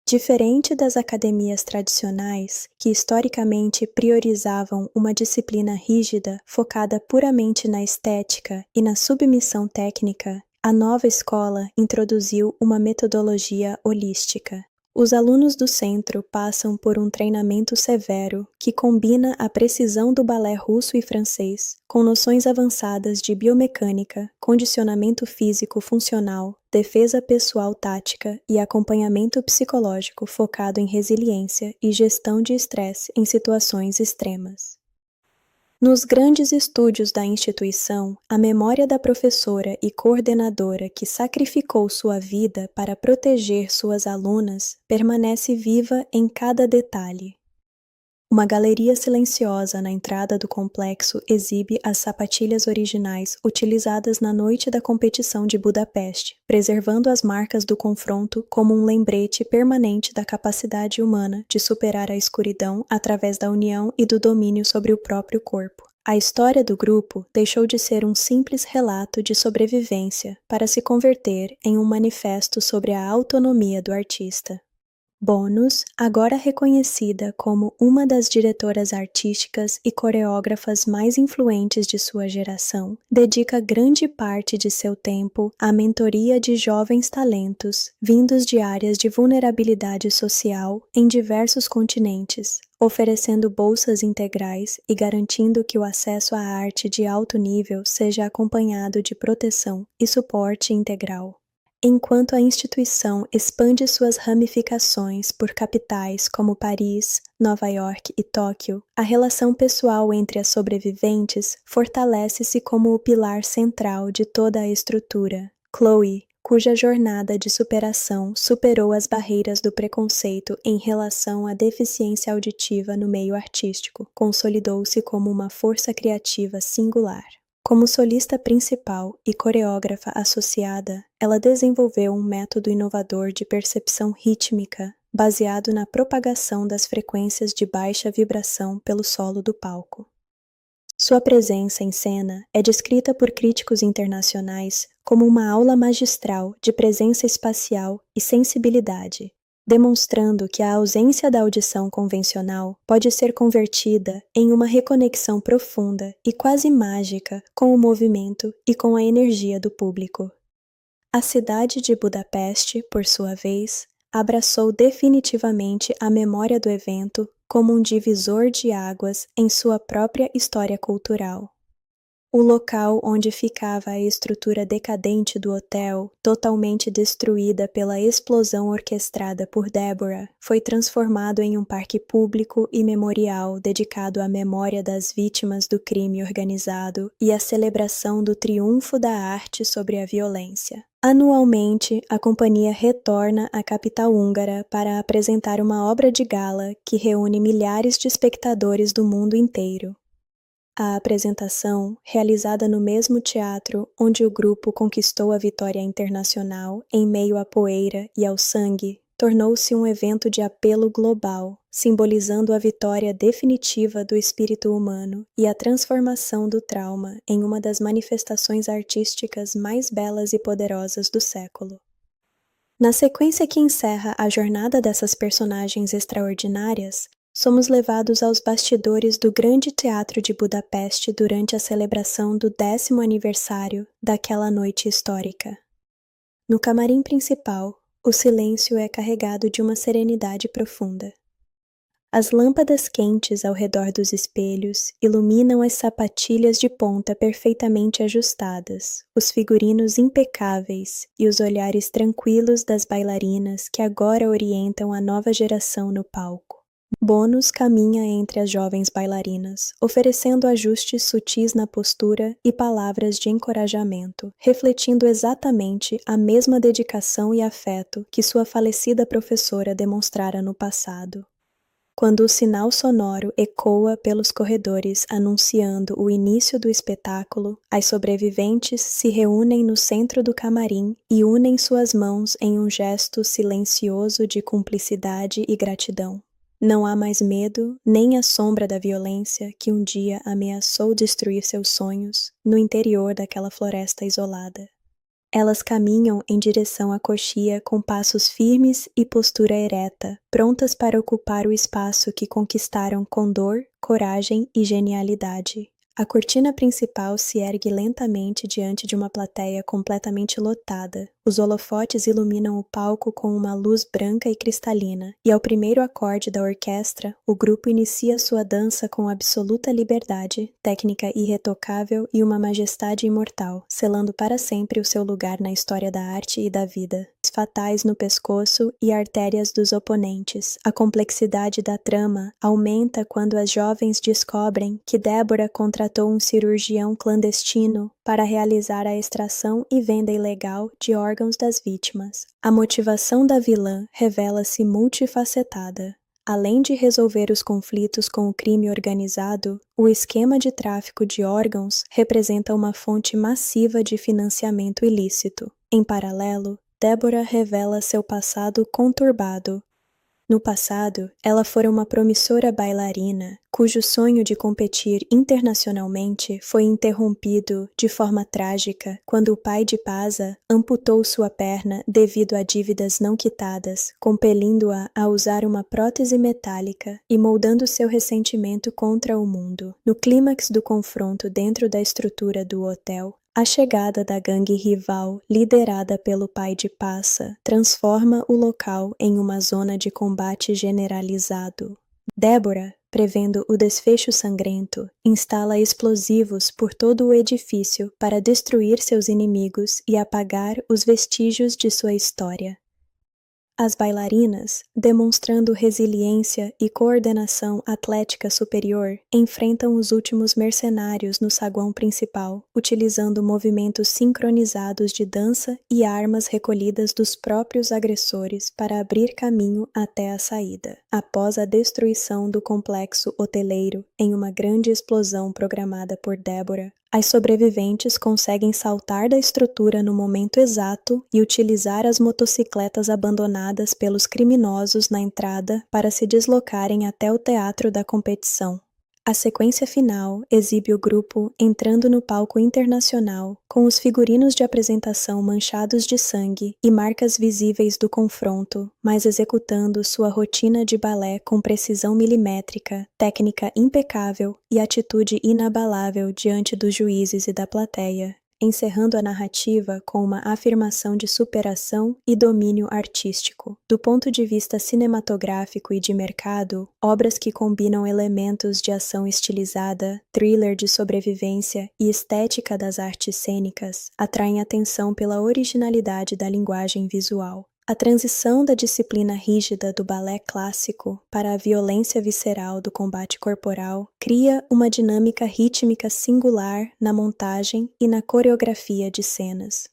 Diferente das academias tradicionais, que historicamente priorizavam uma disciplina rígida focada puramente na estética e na submissão técnica, a nova escola introduziu uma metodologia holística. Os alunos do centro passam por um treinamento severo que combina a precisão do balé russo e francês com noções avançadas de biomecânica, condicionamento físico funcional, defesa pessoal tática e acompanhamento psicológico focado em resiliência e gestão de estresse em situações extremas. Nos grandes estúdios da instituição, a memória da professora e coordenadora que sacrificou sua vida para proteger suas alunas permanece viva em cada detalhe. Uma galeria silenciosa na entrada do complexo exibe as sapatilhas originais utilizadas na noite da competição de Budapeste, preservando as marcas do confronto como um lembrete permanente da capacidade humana de superar a escuridão através da união e do domínio sobre o próprio corpo. A história do grupo deixou de ser um simples relato de sobrevivência para se converter em um manifesto sobre a autonomia do artista. Bônus, agora reconhecida como uma das diretoras artísticas e coreógrafas mais influentes de sua geração, dedica grande parte de seu tempo à mentoria de jovens talentos vindos de áreas de vulnerabilidade social em diversos continentes, oferecendo bolsas integrais e garantindo que o acesso à arte de alto nível seja acompanhado de proteção e suporte integral. Enquanto a instituição expande suas ramificações por capitais como Paris, Nova York e Tóquio, a relação pessoal entre as sobreviventes fortalece-se como o pilar central de toda a estrutura. Chloe, cuja jornada de superação superou as barreiras do preconceito em relação à deficiência auditiva no meio artístico, consolidou-se como uma força criativa singular. Como solista principal e coreógrafa associada, ela desenvolveu um método inovador de percepção rítmica, baseado na propagação das frequências de baixa vibração pelo solo do palco. Sua presença em cena é descrita por críticos internacionais como uma aula magistral de presença espacial e sensibilidade, demonstrando que a ausência da audição convencional pode ser convertida em uma reconexão profunda e quase mágica com o movimento e com a energia do público. A cidade de Budapeste, por sua vez, abraçou definitivamente a memória do evento como um divisor de águas em sua própria história cultural. O local onde ficava a estrutura decadente do hotel, totalmente destruída pela explosão orquestrada por Deborah, foi transformado em um parque público e memorial dedicado à memória das vítimas do crime organizado e à celebração do triunfo da arte sobre a violência. Anualmente, a companhia retorna à capital húngara para apresentar uma obra de gala que reúne milhares de espectadores do mundo inteiro. A apresentação, realizada no mesmo teatro onde o grupo conquistou a vitória internacional em meio à poeira e ao sangue, tornou-se um evento de apelo global, simbolizando a vitória definitiva do espírito humano e a transformação do trauma em uma das manifestações artísticas mais belas e poderosas do século. Na sequência que encerra a jornada dessas personagens extraordinárias, somos levados aos bastidores do Grande Teatro de Budapeste durante a celebração do 10º aniversário daquela noite histórica. No camarim principal, o silêncio é carregado de uma serenidade profunda. As lâmpadas quentes ao redor dos espelhos iluminam as sapatilhas de ponta perfeitamente ajustadas, os figurinos impecáveis e os olhares tranquilos das bailarinas que agora orientam a nova geração no palco. Bônus caminha entre as jovens bailarinas, oferecendo ajustes sutis na postura e palavras de encorajamento, refletindo exatamente a mesma dedicação e afeto que sua falecida professora demonstrara no passado. Quando o sinal sonoro ecoa pelos corredores anunciando o início do espetáculo, as sobreviventes se reúnem no centro do camarim e unem suas mãos em um gesto silencioso de cumplicidade e gratidão. Não há mais medo, nem a sombra da violência que um dia ameaçou destruir seus sonhos no interior daquela floresta isolada. Elas caminham em direção à coxia com passos firmes e postura ereta, prontas para ocupar o espaço que conquistaram com dor, coragem e genialidade. A cortina principal se ergue lentamente diante de uma plateia completamente lotada. Os holofotes iluminam o palco com uma luz branca e cristalina, e ao primeiro acorde da orquestra, o grupo inicia sua dança com absoluta liberdade, técnica irretocável e uma majestade imortal, selando para sempre o seu lugar na história da arte e da vida. Fatais no pescoço e artérias dos oponentes. A complexidade da trama aumenta quando as jovens descobrem que Deborah contratou um cirurgião clandestino para realizar a extração e venda ilegal de órgãos das vítimas. A motivação da vilã revela-se multifacetada. Além de resolver os conflitos com o crime organizado, o esquema de tráfico de órgãos representa uma fonte massiva de financiamento ilícito. Em paralelo, Deborah revela seu passado conturbado. No passado, ela fora uma promissora bailarina, cujo sonho de competir internacionalmente foi interrompido de forma trágica quando o pai de Pasa amputou sua perna devido a dívidas não quitadas, compelindo-a a usar uma prótese metálica e moldando seu ressentimento contra o mundo. No clímax do confronto dentro da estrutura do hotel, a chegada da gangue rival, liderada pelo pai de Passa, transforma o local em uma zona de combate generalizado. Deborah, prevendo o desfecho sangrento, instala explosivos por todo o edifício para destruir seus inimigos e apagar os vestígios de sua história. As bailarinas, demonstrando resiliência e coordenação atlética superior, enfrentam os últimos mercenários no saguão principal, utilizando movimentos sincronizados de dança e armas recolhidas dos próprios agressores para abrir caminho até a saída. Após a destruição do complexo hoteleiro em uma grande explosão programada por Deborah, as sobreviventes conseguem saltar da estrutura no momento exato e utilizar as motocicletas abandonadas pelos criminosos na entrada para se deslocarem até o teatro da competição. A sequência final exibe o grupo entrando no palco internacional com os figurinos de apresentação manchados de sangue e marcas visíveis do confronto, mas executando sua rotina de balé com precisão milimétrica, técnica impecável e atitude inabalável diante dos juízes e da plateia, encerrando a narrativa com uma afirmação de superação e domínio artístico. Do ponto de vista cinematográfico e de mercado, obras que combinam elementos de ação estilizada, thriller de sobrevivência e estética das artes cênicas atraem atenção pela originalidade da linguagem visual. A transição da disciplina rígida do balé clássico para a violência visceral do combate corporal cria uma dinâmica rítmica singular na montagem e na coreografia de cenas.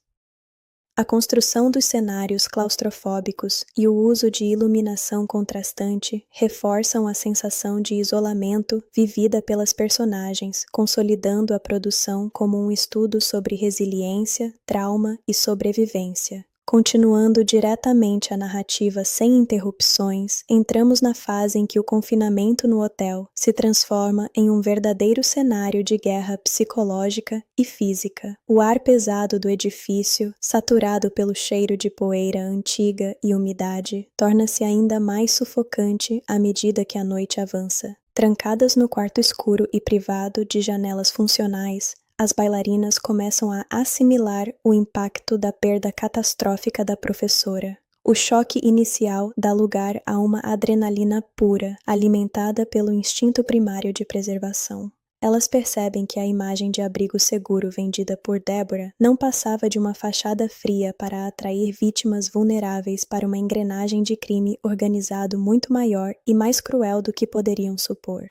A construção dos cenários claustrofóbicos e o uso de iluminação contrastante reforçam a sensação de isolamento vivida pelas personagens, consolidando a produção como um estudo sobre resiliência, trauma e sobrevivência. Continuando diretamente a narrativa sem interrupções, entramos na fase em que o confinamento no hotel se transforma em um verdadeiro cenário de guerra psicológica e física. O ar pesado do edifício, saturado pelo cheiro de poeira antiga e umidade, torna-se ainda mais sufocante à medida que a noite avança. Trancadas no quarto escuro e privado de janelas funcionais, as bailarinas começam a assimilar o impacto da perda catastrófica da professora. O choque inicial dá lugar a uma adrenalina pura, alimentada pelo instinto primário de preservação. Elas percebem que a imagem de abrigo seguro vendida por Deborah não passava de uma fachada fria para atrair vítimas vulneráveis para uma engrenagem de crime organizado muito maior e mais cruel do que poderiam supor.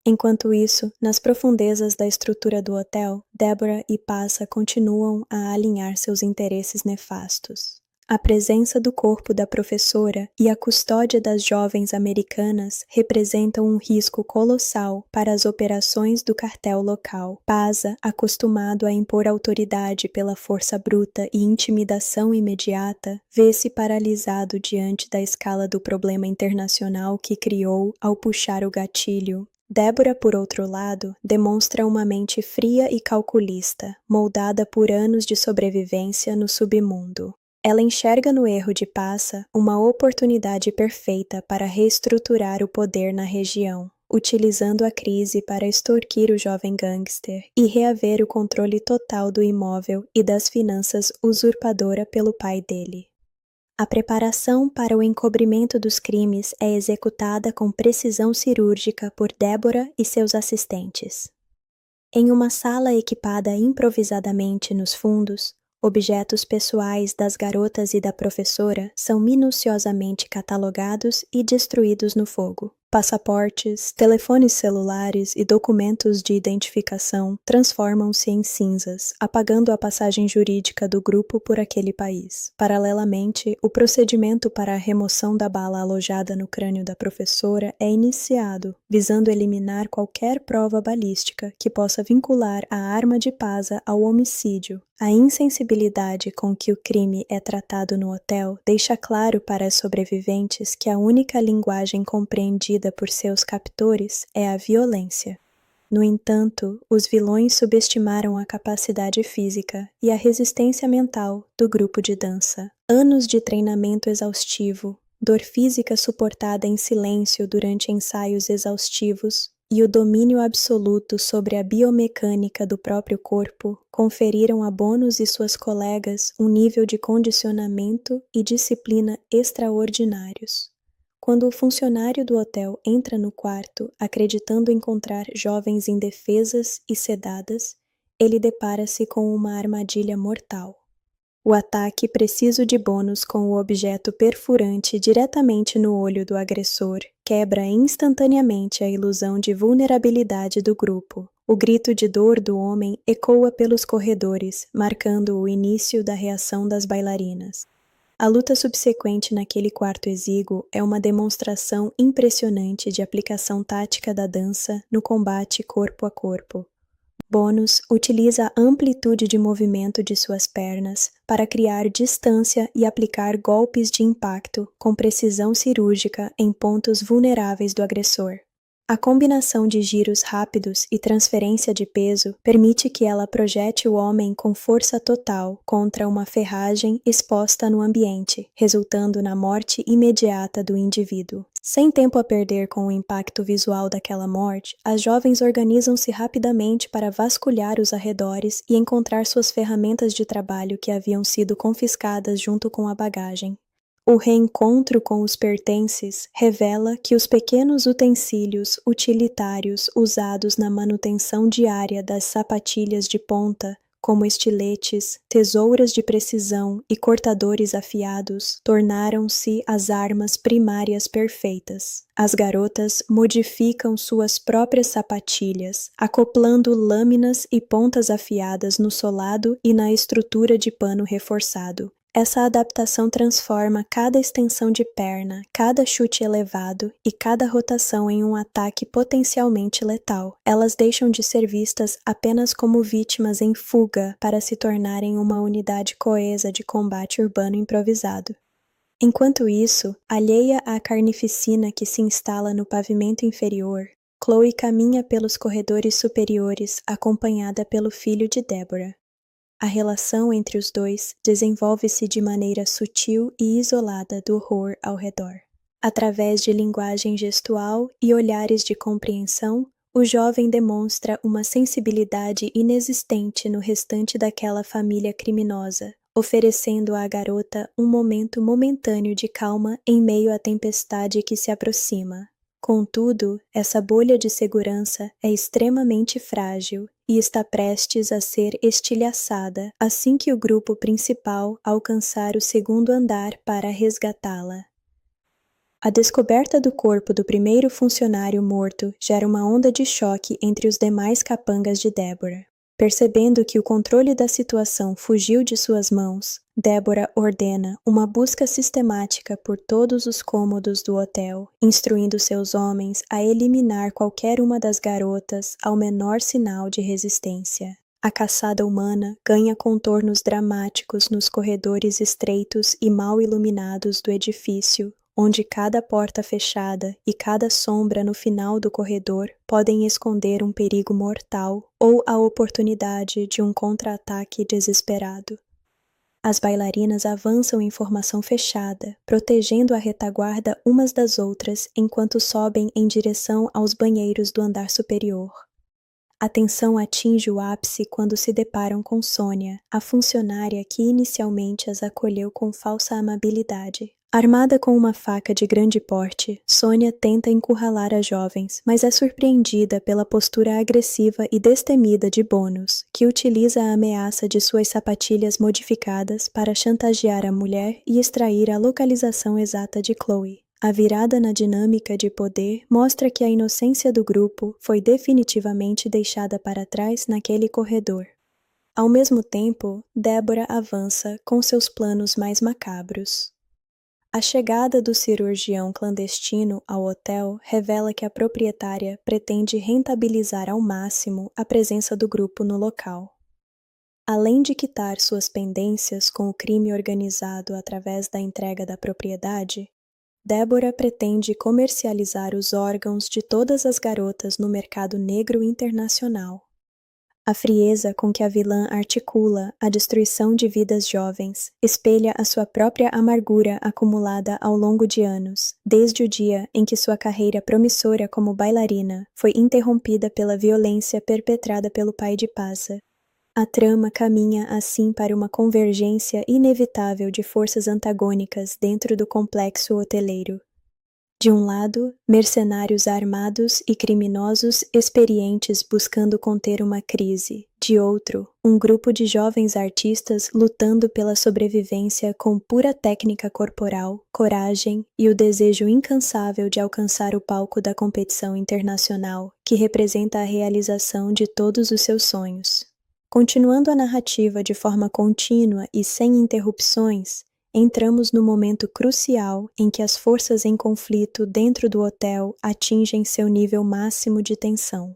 Enquanto isso, nas profundezas da estrutura do hotel, Deborah e Passa continuam a alinhar seus interesses nefastos. A presença do corpo da professora e a custódia das jovens americanas representam um risco colossal para as operações do cartel local. Passa, acostumado a impor autoridade pela força bruta e intimidação imediata, vê-se paralisado diante da escala do problema internacional que criou ao puxar o gatilho. Deborah, por outro lado, demonstra uma mente fria e calculista, moldada por anos de sobrevivência no submundo. Ela enxerga no erro de Passa uma oportunidade perfeita para reestruturar o poder na região, utilizando a crise para extorquir o jovem gangster e reaver o controle total do imóvel e das finanças usurpadora pelo pai dele. A preparação para o encobrimento dos crimes é executada com precisão cirúrgica por Deborah e seus assistentes. Em uma sala equipada improvisadamente nos fundos, objetos pessoais das garotas e da professora são minuciosamente catalogados e destruídos no fogo. Passaportes, telefones celulares e documentos de identificação transformam-se em cinzas, apagando a passagem jurídica do grupo por aquele país. Paralelamente, o procedimento para a remoção da bala alojada no crânio da professora é iniciado, visando eliminar qualquer prova balística que possa vincular a arma de Passa ao homicídio. A insensibilidade com que o crime é tratado no hotel deixa claro para as sobreviventes que a única linguagem compreendida por seus captores é a violência. No entanto, os vilões subestimaram a capacidade física e a resistência mental do grupo de dança. Anos de treinamento exaustivo, dor física suportada em silêncio durante ensaios exaustivos e o domínio absoluto sobre a biomecânica do próprio corpo conferiram a Bonus e suas colegas um nível de condicionamento e disciplina extraordinários. Quando o funcionário do hotel entra no quarto acreditando encontrar jovens indefesas e sedadas, ele depara-se com uma armadilha mortal. O ataque preciso de bônus com o objeto perfurante diretamente no olho do agressor quebra instantaneamente a ilusão de vulnerabilidade do grupo. O grito de dor do homem ecoa pelos corredores, marcando o início da reação das bailarinas. A luta subsequente naquele quarto exíguo é uma demonstração impressionante de aplicação tática da dança no combate corpo a corpo. Bônus utiliza a amplitude de movimento de suas pernas para criar distância e aplicar golpes de impacto com precisão cirúrgica em pontos vulneráveis do agressor. A combinação de giros rápidos e transferência de peso permite que ela projete o homem com força total contra uma ferragem exposta no ambiente, resultando na morte imediata do indivíduo. Sem tempo a perder com o impacto visual daquela morte, as jovens organizam-se rapidamente para vasculhar os arredores e encontrar suas ferramentas de trabalho que haviam sido confiscadas junto com a bagagem. O reencontro com os pertences revela que os pequenos utensílios utilitários usados na manutenção diária das sapatilhas de ponta, como estiletes, tesouras de precisão e cortadores afiados, tornaram-se as armas primárias perfeitas. As garotas modificam suas próprias sapatilhas, acoplando lâminas e pontas afiadas no solado e na estrutura de pano reforçado. Essa adaptação transforma cada extensão de perna, cada chute elevado e cada rotação em um ataque potencialmente letal. Elas deixam de ser vistas apenas como vítimas em fuga para se tornarem uma unidade coesa de combate urbano improvisado. Enquanto isso, alheia à carnificina que se instala no pavimento inferior, Chloe caminha pelos corredores superiores acompanhada pelo filho de Deborah. A relação entre os dois desenvolve-se de maneira sutil e isolada do horror ao redor. Através de linguagem gestual e olhares de compreensão, o jovem demonstra uma sensibilidade inexistente no restante daquela família criminosa, oferecendo à garota um momento momentâneo de calma em meio à tempestade que se aproxima. Contudo, essa bolha de segurança é extremamente frágil e está prestes a ser estilhaçada assim que o grupo principal alcançar o segundo andar para resgatá-la. A descoberta do corpo do primeiro funcionário morto gera uma onda de choque entre os demais capangas de Deborah. Percebendo que o controle da situação fugiu de suas mãos, Deborah ordena uma busca sistemática por todos os cômodos do hotel, instruindo seus homens a eliminar qualquer uma das garotas ao menor sinal de resistência. A caçada humana ganha contornos dramáticos nos corredores estreitos e mal iluminados do edifício, onde cada porta fechada e cada sombra no final do corredor podem esconder um perigo mortal ou a oportunidade de um contra-ataque desesperado. As bailarinas avançam em formação fechada, protegendo a retaguarda umas das outras enquanto sobem em direção aos banheiros do andar superior. A tensão atinge o ápice quando se deparam com Sônia, a funcionária que inicialmente as acolheu com falsa amabilidade. Armada com uma faca de grande porte, Sônia tenta encurralar as jovens, mas é surpreendida pela postura agressiva e destemida de Bônus, que utiliza a ameaça de suas sapatilhas modificadas para chantagear a mulher e extrair a localização exata de Chloe. A virada na dinâmica de poder mostra que a inocência do grupo foi definitivamente deixada para trás naquele corredor. Ao mesmo tempo, Deborah avança com seus planos mais macabros. A chegada do cirurgião clandestino ao hotel revela que a proprietária pretende rentabilizar ao máximo a presença do grupo no local. Além de quitar suas pendências com o crime organizado através da entrega da propriedade, Deborah pretende comercializar os órgãos de todas as garotas no mercado negro internacional. A frieza com que a vilã articula a destruição de vidas jovens espelha a sua própria amargura acumulada ao longo de anos, desde o dia em que sua carreira promissora como bailarina foi interrompida pela violência perpetrada pelo pai de Pasa. A trama caminha assim para uma convergência inevitável de forças antagônicas dentro do complexo hoteleiro. De um lado, mercenários armados e criminosos experientes buscando conter uma crise. De outro, um grupo de jovens artistas lutando pela sobrevivência com pura técnica corporal, coragem e o desejo incansável de alcançar o palco da competição internacional, que representa a realização de todos os seus sonhos. Continuando a narrativa de forma contínua e sem interrupções, entramos no momento crucial em que as forças em conflito dentro do hotel atingem seu nível máximo de tensão.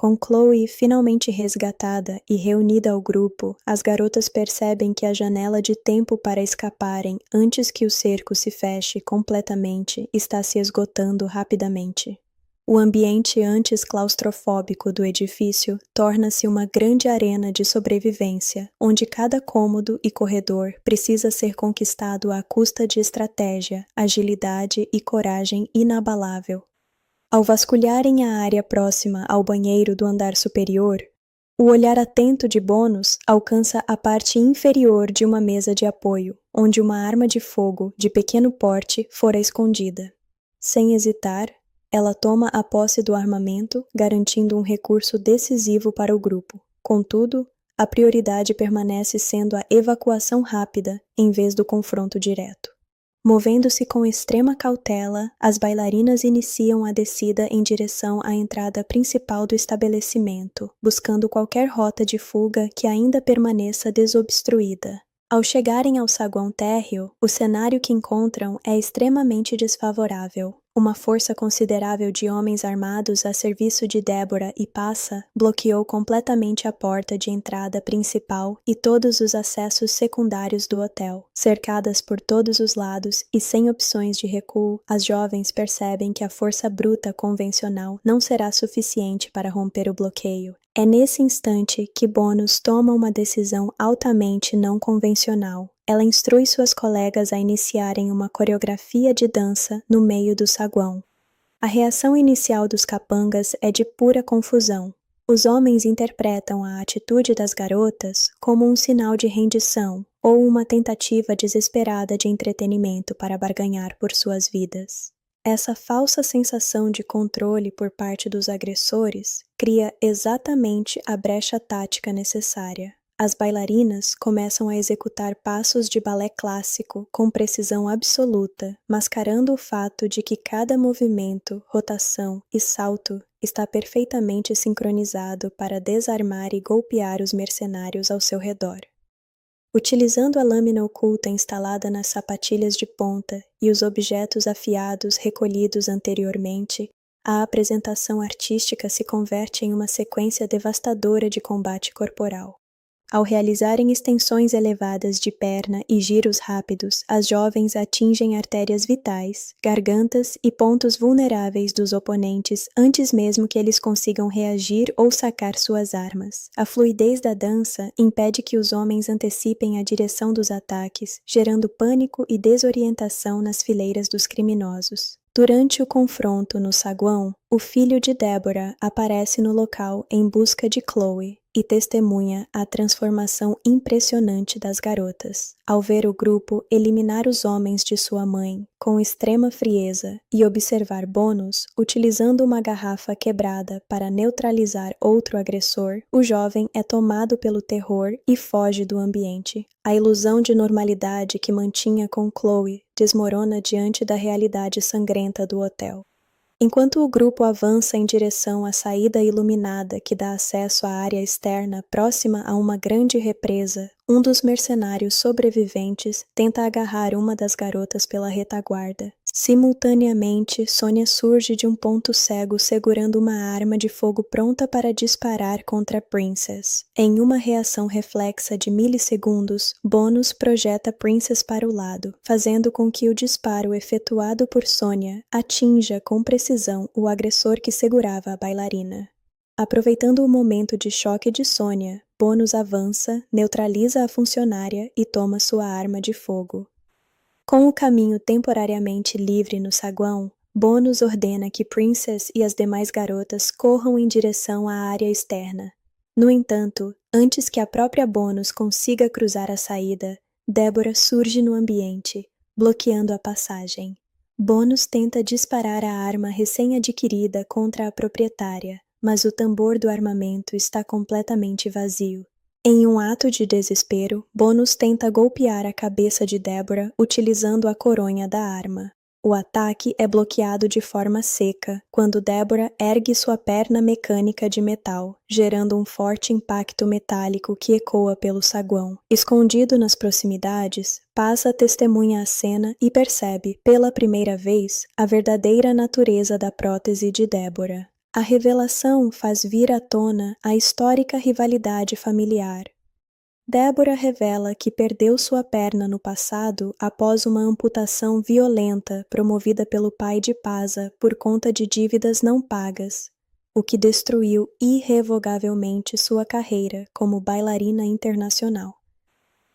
Com Chloe finalmente resgatada e reunida ao grupo, as garotas percebem que a janela de tempo para escaparem antes que o cerco se feche completamente está se esgotando rapidamente. O ambiente antes claustrofóbico do edifício torna-se uma grande arena de sobrevivência, onde cada cômodo e corredor precisa ser conquistado à custa de estratégia, agilidade e coragem inabalável. Ao vasculharem a área próxima ao banheiro do andar superior, o olhar atento de Bonus alcança a parte inferior de uma mesa de apoio, onde uma arma de fogo de pequeno porte fora escondida. Sem hesitar, ela toma a posse do armamento, garantindo um recurso decisivo para o grupo. Contudo, a prioridade permanece sendo a evacuação rápida em vez do confronto direto. Movendo-se com extrema cautela, as bailarinas iniciam a descida em direção à entrada principal do estabelecimento, buscando qualquer rota de fuga que ainda permaneça desobstruída. Ao chegarem ao saguão térreo, o cenário que encontram é extremamente desfavorável. Uma força considerável de homens armados a serviço de Deborah e Passa bloqueou completamente a porta de entrada principal e todos os acessos secundários do hotel. Cercadas por todos os lados e sem opções de recuo, as jovens percebem que a força bruta convencional não será suficiente para romper o bloqueio. É nesse instante que Bonus toma uma decisão altamente não convencional. Ela instrui suas colegas a iniciarem uma coreografia de dança no meio do saguão. A reação inicial dos capangas é de pura confusão. Os homens interpretam a atitude das garotas como um sinal de rendição ou uma tentativa desesperada de entretenimento para barganhar por suas vidas. Essa falsa sensação de controle por parte dos agressores cria exatamente a brecha tática necessária. As bailarinas começam a executar passos de balé clássico com precisão absoluta, mascarando o fato de que cada movimento, rotação e salto está perfeitamente sincronizado para desarmar e golpear os mercenários ao seu redor. Utilizando a lâmina oculta instalada nas sapatilhas de ponta e os objetos afiados recolhidos anteriormente, a apresentação artística se converte em uma sequência devastadora de combate corporal. Ao realizarem extensões elevadas de perna e giros rápidos, as jovens atingem artérias vitais, gargantas e pontos vulneráveis dos oponentes antes mesmo que eles consigam reagir ou sacar suas armas. A fluidez da dança impede que os homens antecipem a direção dos ataques, gerando pânico e desorientação nas fileiras dos criminosos. Durante o confronto no saguão, o filho de Deborah aparece no local em busca de Chloe e testemunha a transformação impressionante das garotas. Ao ver o grupo eliminar os homens de sua mãe com extrema frieza e observar Bonus utilizando uma garrafa quebrada para neutralizar outro agressor, o jovem é tomado pelo terror e foge do ambiente. A ilusão de normalidade que mantinha com Chloe desmorona diante da realidade sangrenta do hotel. Enquanto o grupo avança em direção à saída iluminada que dá acesso à área externa próxima a uma grande represa, um dos mercenários sobreviventes tenta agarrar uma das garotas pela retaguarda. Simultaneamente, Sonia surge de um ponto cego segurando uma arma de fogo pronta para disparar contra Princess. Em uma reação reflexa de milissegundos, Bonus projeta Princess para o lado, fazendo com que o disparo efetuado por Sonia atinja com precisão o agressor que segurava a bailarina. Aproveitando o momento de choque de Sonia, Bonus avança, neutraliza a funcionária e toma sua arma de fogo. Com o caminho temporariamente livre no saguão, Bonus ordena que Princess e as demais garotas corram em direção à área externa. No entanto, antes que a própria Bonus consiga cruzar a saída, Deborah surge no ambiente, bloqueando a passagem. Bonus tenta disparar a arma recém-adquirida contra a proprietária, mas o tambor do armamento está completamente vazio. Em um ato de desespero, Bônus tenta golpear a cabeça de Débora utilizando a coronha da arma. O ataque é bloqueado de forma seca quando Débora ergue sua perna mecânica de metal, gerando um forte impacto metálico que ecoa pelo saguão. Escondido nas proximidades, Pasa testemunha a cena e percebe, pela primeira vez, a verdadeira natureza da prótese de Débora. A revelação faz vir à tona a histórica rivalidade familiar. Débora revela que perdeu sua perna no passado após uma amputação violenta promovida pelo pai de Pasa por conta de dívidas não pagas, o que destruiu irrevogavelmente sua carreira como bailarina internacional.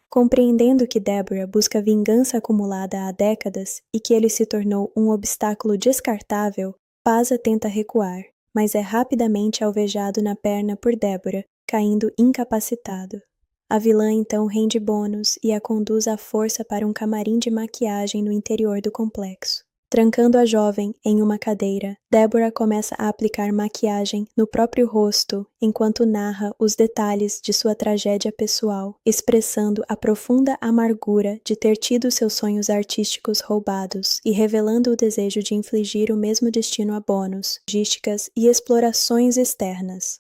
Compreendendo que Débora busca vingança acumulada há décadas e que ele se tornou um obstáculo descartável, Pasa tenta recuar, mas é rapidamente alvejado na perna por Débora, caindo incapacitado. A vilã então rende Bônus e a conduz à força para um camarim de maquiagem no interior do complexo. Trancando a jovem em uma cadeira, Débora começa a aplicar maquiagem no próprio rosto enquanto narra os detalhes de sua tragédia pessoal, expressando a profunda amargura de ter tido seus sonhos artísticos roubados e revelando o desejo de infligir o mesmo destino a Bônus, logísticas e explorações externas.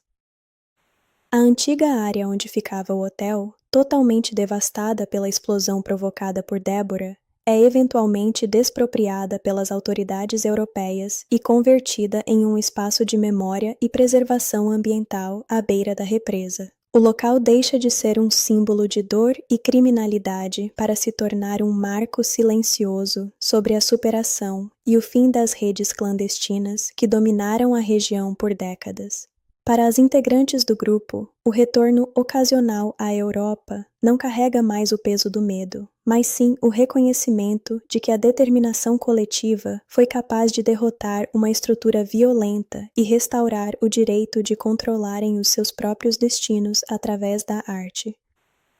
A antiga área onde ficava o hotel, totalmente devastada pela explosão provocada por Débora, é eventualmente despropriada pelas autoridades europeias e convertida em um espaço de memória e preservação ambiental à beira da represa. O local deixa de ser um símbolo de dor e criminalidade para se tornar um marco silencioso sobre a superação e o fim das redes clandestinas que dominaram a região por décadas. Para as integrantes do grupo, o retorno ocasional à Europa não carrega mais o peso do medo, mas sim o reconhecimento de que a determinação coletiva foi capaz de derrotar uma estrutura violenta e restaurar o direito de controlarem os seus próprios destinos através da arte.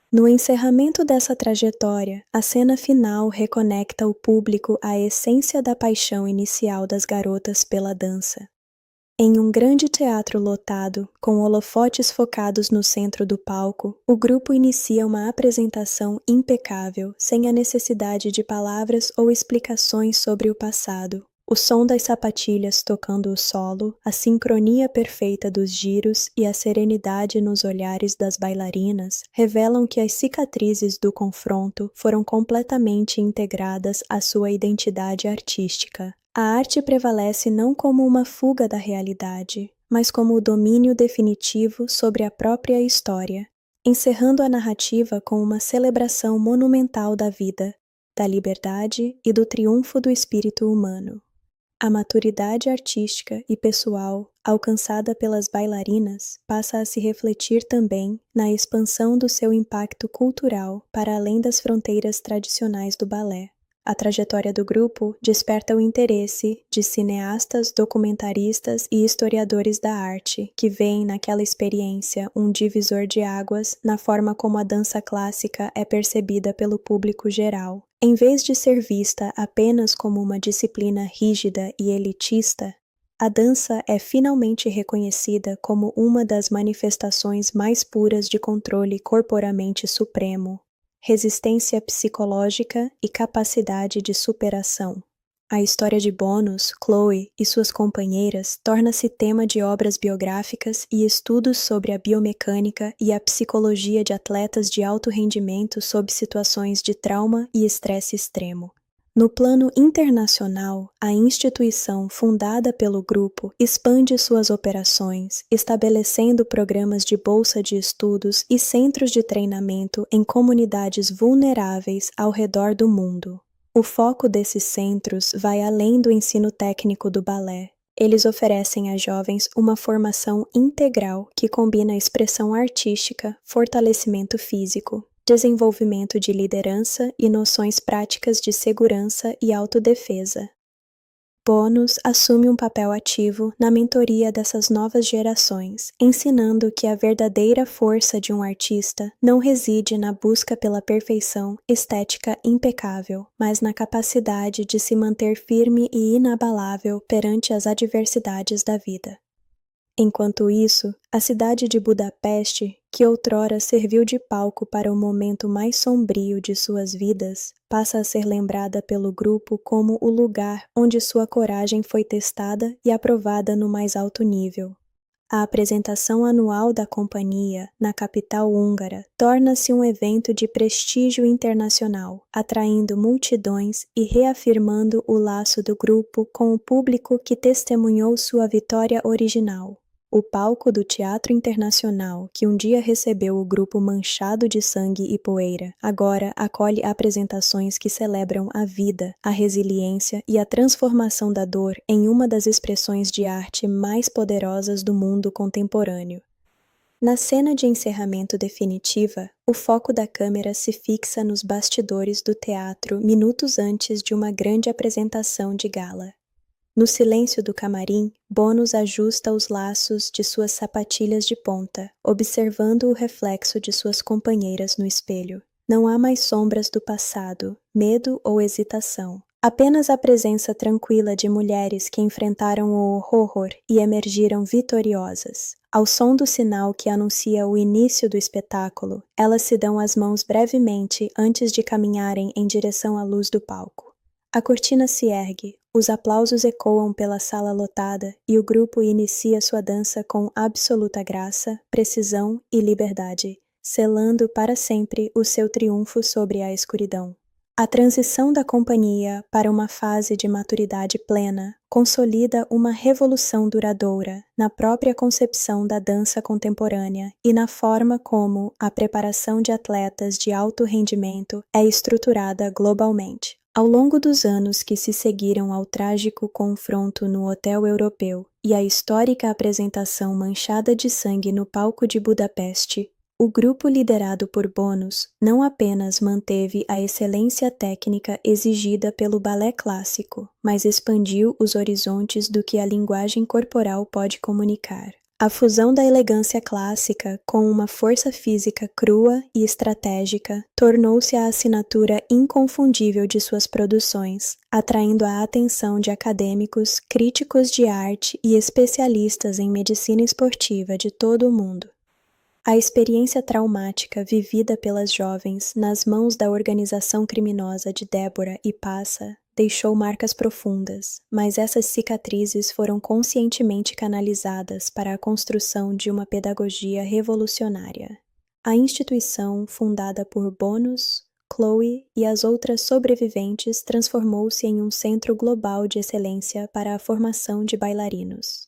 No encerramento dessa trajetória, a cena final reconecta o público à essência da paixão inicial das garotas pela dança. Em um grande teatro lotado, com holofotes focados no centro do palco, o grupo inicia uma apresentação impecável, sem a necessidade de palavras ou explicações sobre o passado. O som das sapatilhas tocando o solo, a sincronia perfeita dos giros e a serenidade nos olhares das bailarinas revelam que as cicatrizes do confronto foram completamente integradas à sua identidade artística. A arte prevalece não como uma fuga da realidade, mas como o domínio definitivo sobre a própria história, encerrando a narrativa com uma celebração monumental da vida, da liberdade e do triunfo do espírito humano. A maturidade artística e pessoal alcançada pelas bailarinas passa a se refletir também na expansão do seu impacto cultural para além das fronteiras tradicionais do balé. A trajetória do grupo desperta o interesse de cineastas, documentaristas e historiadores da arte, que veem naquela experiência um divisor de águas na forma como a dança clássica é percebida pelo público geral. Em vez de ser vista apenas como uma disciplina rígida e elitista, a dança é finalmente reconhecida como uma das manifestações mais puras de controle corporamente supremo, resistência psicológica e capacidade de superação. A história de Bônus, Chloe e suas companheiras torna-se tema de obras biográficas e estudos sobre a biomecânica e a psicologia de atletas de alto rendimento sob situações de trauma e estresse extremo. No plano internacional, a instituição fundada pelo grupo expande suas operações, estabelecendo programas de bolsa de estudos e centros de treinamento em comunidades vulneráveis ao redor do mundo. O foco desses centros vai além do ensino técnico do balé. Eles oferecem a jovens uma formação integral que combina expressão artística, fortalecimento físico, desenvolvimento de liderança e noções práticas de segurança e autodefesa. Bônus assume um papel ativo na mentoria dessas novas gerações, ensinando que a verdadeira força de um artista não reside na busca pela perfeição estética impecável, mas na capacidade de se manter firme e inabalável perante as adversidades da vida. Enquanto isso, a cidade de Budapeste, que outrora serviu de palco para o momento mais sombrio de suas vidas, passa a ser lembrada pelo grupo como o lugar onde sua coragem foi testada e aprovada no mais alto nível. A apresentação anual da companhia, na capital húngara, torna-se um evento de prestígio internacional, atraindo multidões e reafirmando o laço do grupo com o público que testemunhou sua vitória original. O palco do Teatro Internacional, que um dia recebeu o grupo manchado de sangue e poeira, agora acolhe apresentações que celebram a vida, a resiliência e a transformação da dor em uma das expressões de arte mais poderosas do mundo contemporâneo. Na cena de encerramento definitiva, o foco da câmera se fixa nos bastidores do teatro minutos antes de uma grande apresentação de gala. No silêncio do camarim, Bônus ajusta os laços de suas sapatilhas de ponta, observando o reflexo de suas companheiras no espelho. Não há mais sombras do passado, medo ou hesitação. Apenas a presença tranquila de mulheres que enfrentaram o horror e emergiram vitoriosas. Ao som do sinal que anuncia o início do espetáculo, elas se dão as mãos brevemente antes de caminharem em direção à luz do palco. A cortina se ergue, os aplausos ecoam pela sala lotada e o grupo inicia sua dança com absoluta graça, precisão e liberdade, selando para sempre o seu triunfo sobre a escuridão. A transição da companhia para uma fase de maturidade plena consolida uma revolução duradoura na própria concepção da dança contemporânea e na forma como a preparação de atletas de alto rendimento é estruturada globalmente. Ao longo dos anos que se seguiram ao trágico confronto no Hotel Europeu e à histórica apresentação manchada de sangue no palco de Budapeste, o grupo liderado por Bônus não apenas manteve a excelência técnica exigida pelo balé clássico, mas expandiu os horizontes do que a linguagem corporal pode comunicar. A fusão da elegância clássica com uma força física crua e estratégica tornou-se a assinatura inconfundível de suas produções, atraindo a atenção de acadêmicos, críticos de arte e especialistas em medicina esportiva de todo o mundo. A experiência traumática vivida pelas jovens nas mãos da organização criminosa de Débora e Passa deixou marcas profundas, mas essas cicatrizes foram conscientemente canalizadas para a construção de uma pedagogia revolucionária. A instituição, fundada por Bônus, Chloe e as outras sobreviventes, transformou-se em um centro global de excelência para a formação de bailarinos.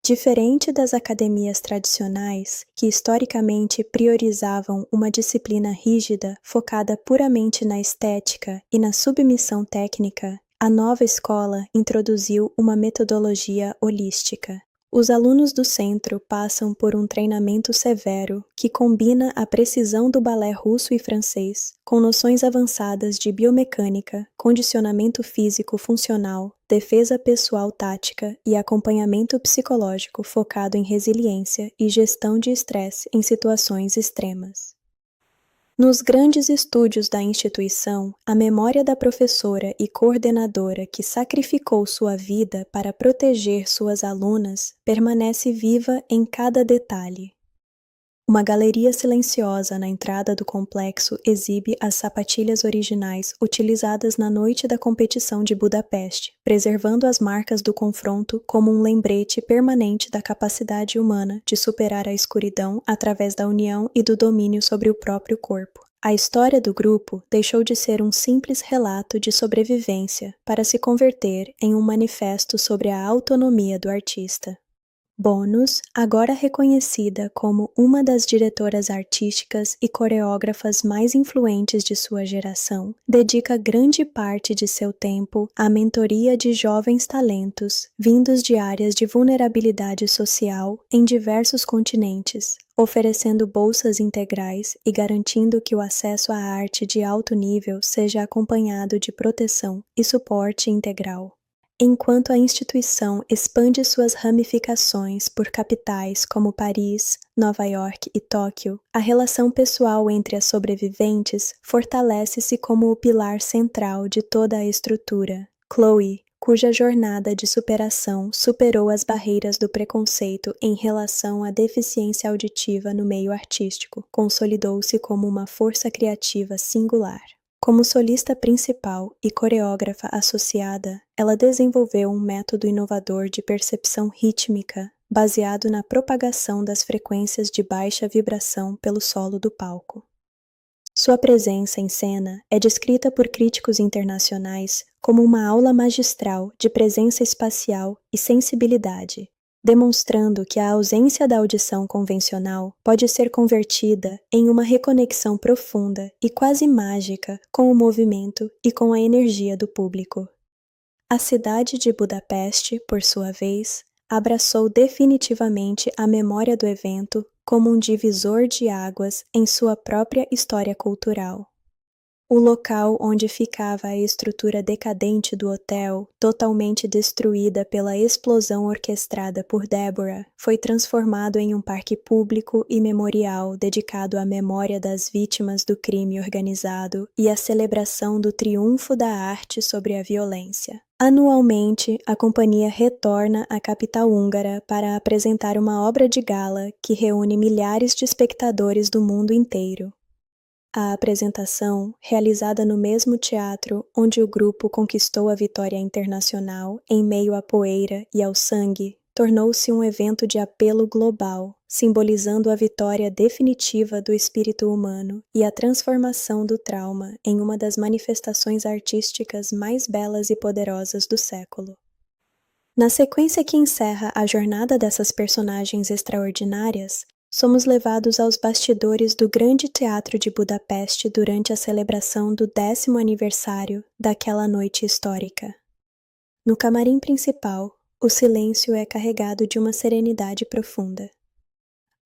Diferente das academias tradicionais, que historicamente priorizavam uma disciplina rígida focada puramente na estética e na submissão técnica, a nova escola introduziu uma metodologia holística. Os alunos do centro passam por um treinamento severo que combina a precisão do balé russo e francês com noções avançadas de biomecânica, condicionamento físico funcional, defesa pessoal tática e acompanhamento psicológico focado em resiliência e gestão de estresse em situações extremas. Nos grandes estúdios da instituição, a memória da professora e coordenadora que sacrificou sua vida para proteger suas alunas permanece viva em cada detalhe. Uma galeria silenciosa na entrada do complexo exibe as sapatilhas originais utilizadas na noite da competição de Budapeste, preservando as marcas do confronto como um lembrete permanente da capacidade humana de superar a escuridão através da união e do domínio sobre o próprio corpo. A história do grupo deixou de ser um simples relato de sobrevivência para se converter em um manifesto sobre a autonomia do artista. Bônus, agora reconhecida como uma das diretoras artísticas e coreógrafas mais influentes de sua geração, dedica grande parte de seu tempo à mentoria de jovens talentos vindos de áreas de vulnerabilidade social em diversos continentes, oferecendo bolsas integrais e garantindo que o acesso à arte de alto nível seja acompanhado de proteção e suporte integral. Enquanto a instituição expande suas ramificações por capitais como Paris, Nova York e Tóquio, a relação pessoal entre as sobreviventes fortalece-se como o pilar central de toda a estrutura. Chloe, cuja jornada de superação superou as barreiras do preconceito em relação à deficiência auditiva no meio artístico, consolidou-se como uma força criativa singular. Como solista principal e coreógrafa associada, ela desenvolveu um método inovador de percepção rítmica, baseado na propagação das frequências de baixa vibração pelo solo do palco. Sua presença em cena é descrita por críticos internacionais como uma aula magistral de presença espacial e sensibilidade, demonstrando que a ausência da audição convencional pode ser convertida em uma reconexão profunda e quase mágica com o movimento e com a energia do público. A cidade de Budapeste, por sua vez, abraçou definitivamente a memória do evento como um divisor de águas em sua própria história cultural. O local onde ficava a estrutura decadente do hotel, totalmente destruída pela explosão orquestrada por Deborah, foi transformado em um parque público e memorial dedicado à memória das vítimas do crime organizado e à celebração do triunfo da arte sobre a violência. Anualmente, a companhia retorna à capital húngara para apresentar uma obra de gala que reúne milhares de espectadores do mundo inteiro. A apresentação, realizada no mesmo teatro onde o grupo conquistou a vitória internacional em meio à poeira e ao sangue, tornou-se um evento de apelo global, simbolizando a vitória definitiva do espírito humano e a transformação do trauma em uma das manifestações artísticas mais belas e poderosas do século. Na sequência que encerra a jornada dessas personagens extraordinárias, somos levados aos bastidores do Grande Teatro de Budapeste durante a celebração do 10º aniversário daquela noite histórica. No camarim principal, o silêncio é carregado de uma serenidade profunda.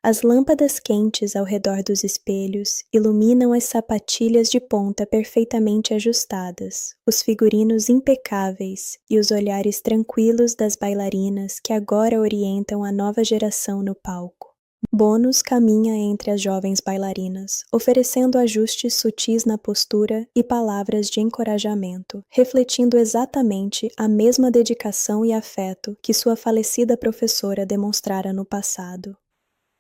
As lâmpadas quentes ao redor dos espelhos iluminam as sapatilhas de ponta perfeitamente ajustadas, os figurinos impecáveis e os olhares tranquilos das bailarinas que agora orientam a nova geração no palco. Bônus caminha entre as jovens bailarinas, oferecendo ajustes sutis na postura e palavras de encorajamento, refletindo exatamente a mesma dedicação e afeto que sua falecida professora demonstrara no passado.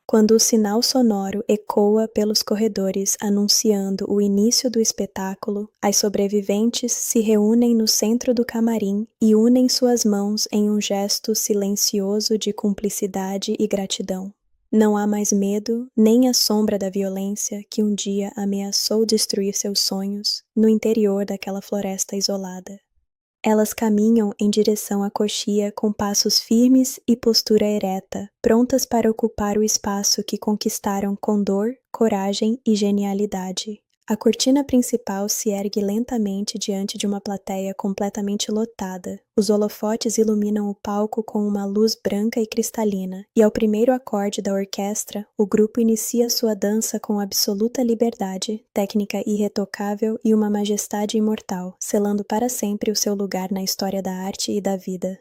Quando o sinal sonoro ecoa pelos corredores anunciando o início do espetáculo, as sobreviventes se reúnem no centro do camarim e unem suas mãos em um gesto silencioso de cumplicidade e gratidão. Não há mais medo, nem a sombra da violência que um dia ameaçou destruir seus sonhos no interior daquela floresta isolada. Elas caminham em direção à coxia com passos firmes e postura ereta, prontas para ocupar o espaço que conquistaram com dor, coragem e genialidade. A cortina principal se ergue lentamente diante de uma plateia completamente lotada. Os holofotes iluminam o palco com uma luz branca e cristalina, e ao primeiro acorde da orquestra, o grupo inicia sua dança com absoluta liberdade, técnica irretocável e uma majestade imortal, selando para sempre o seu lugar na história da arte e da vida.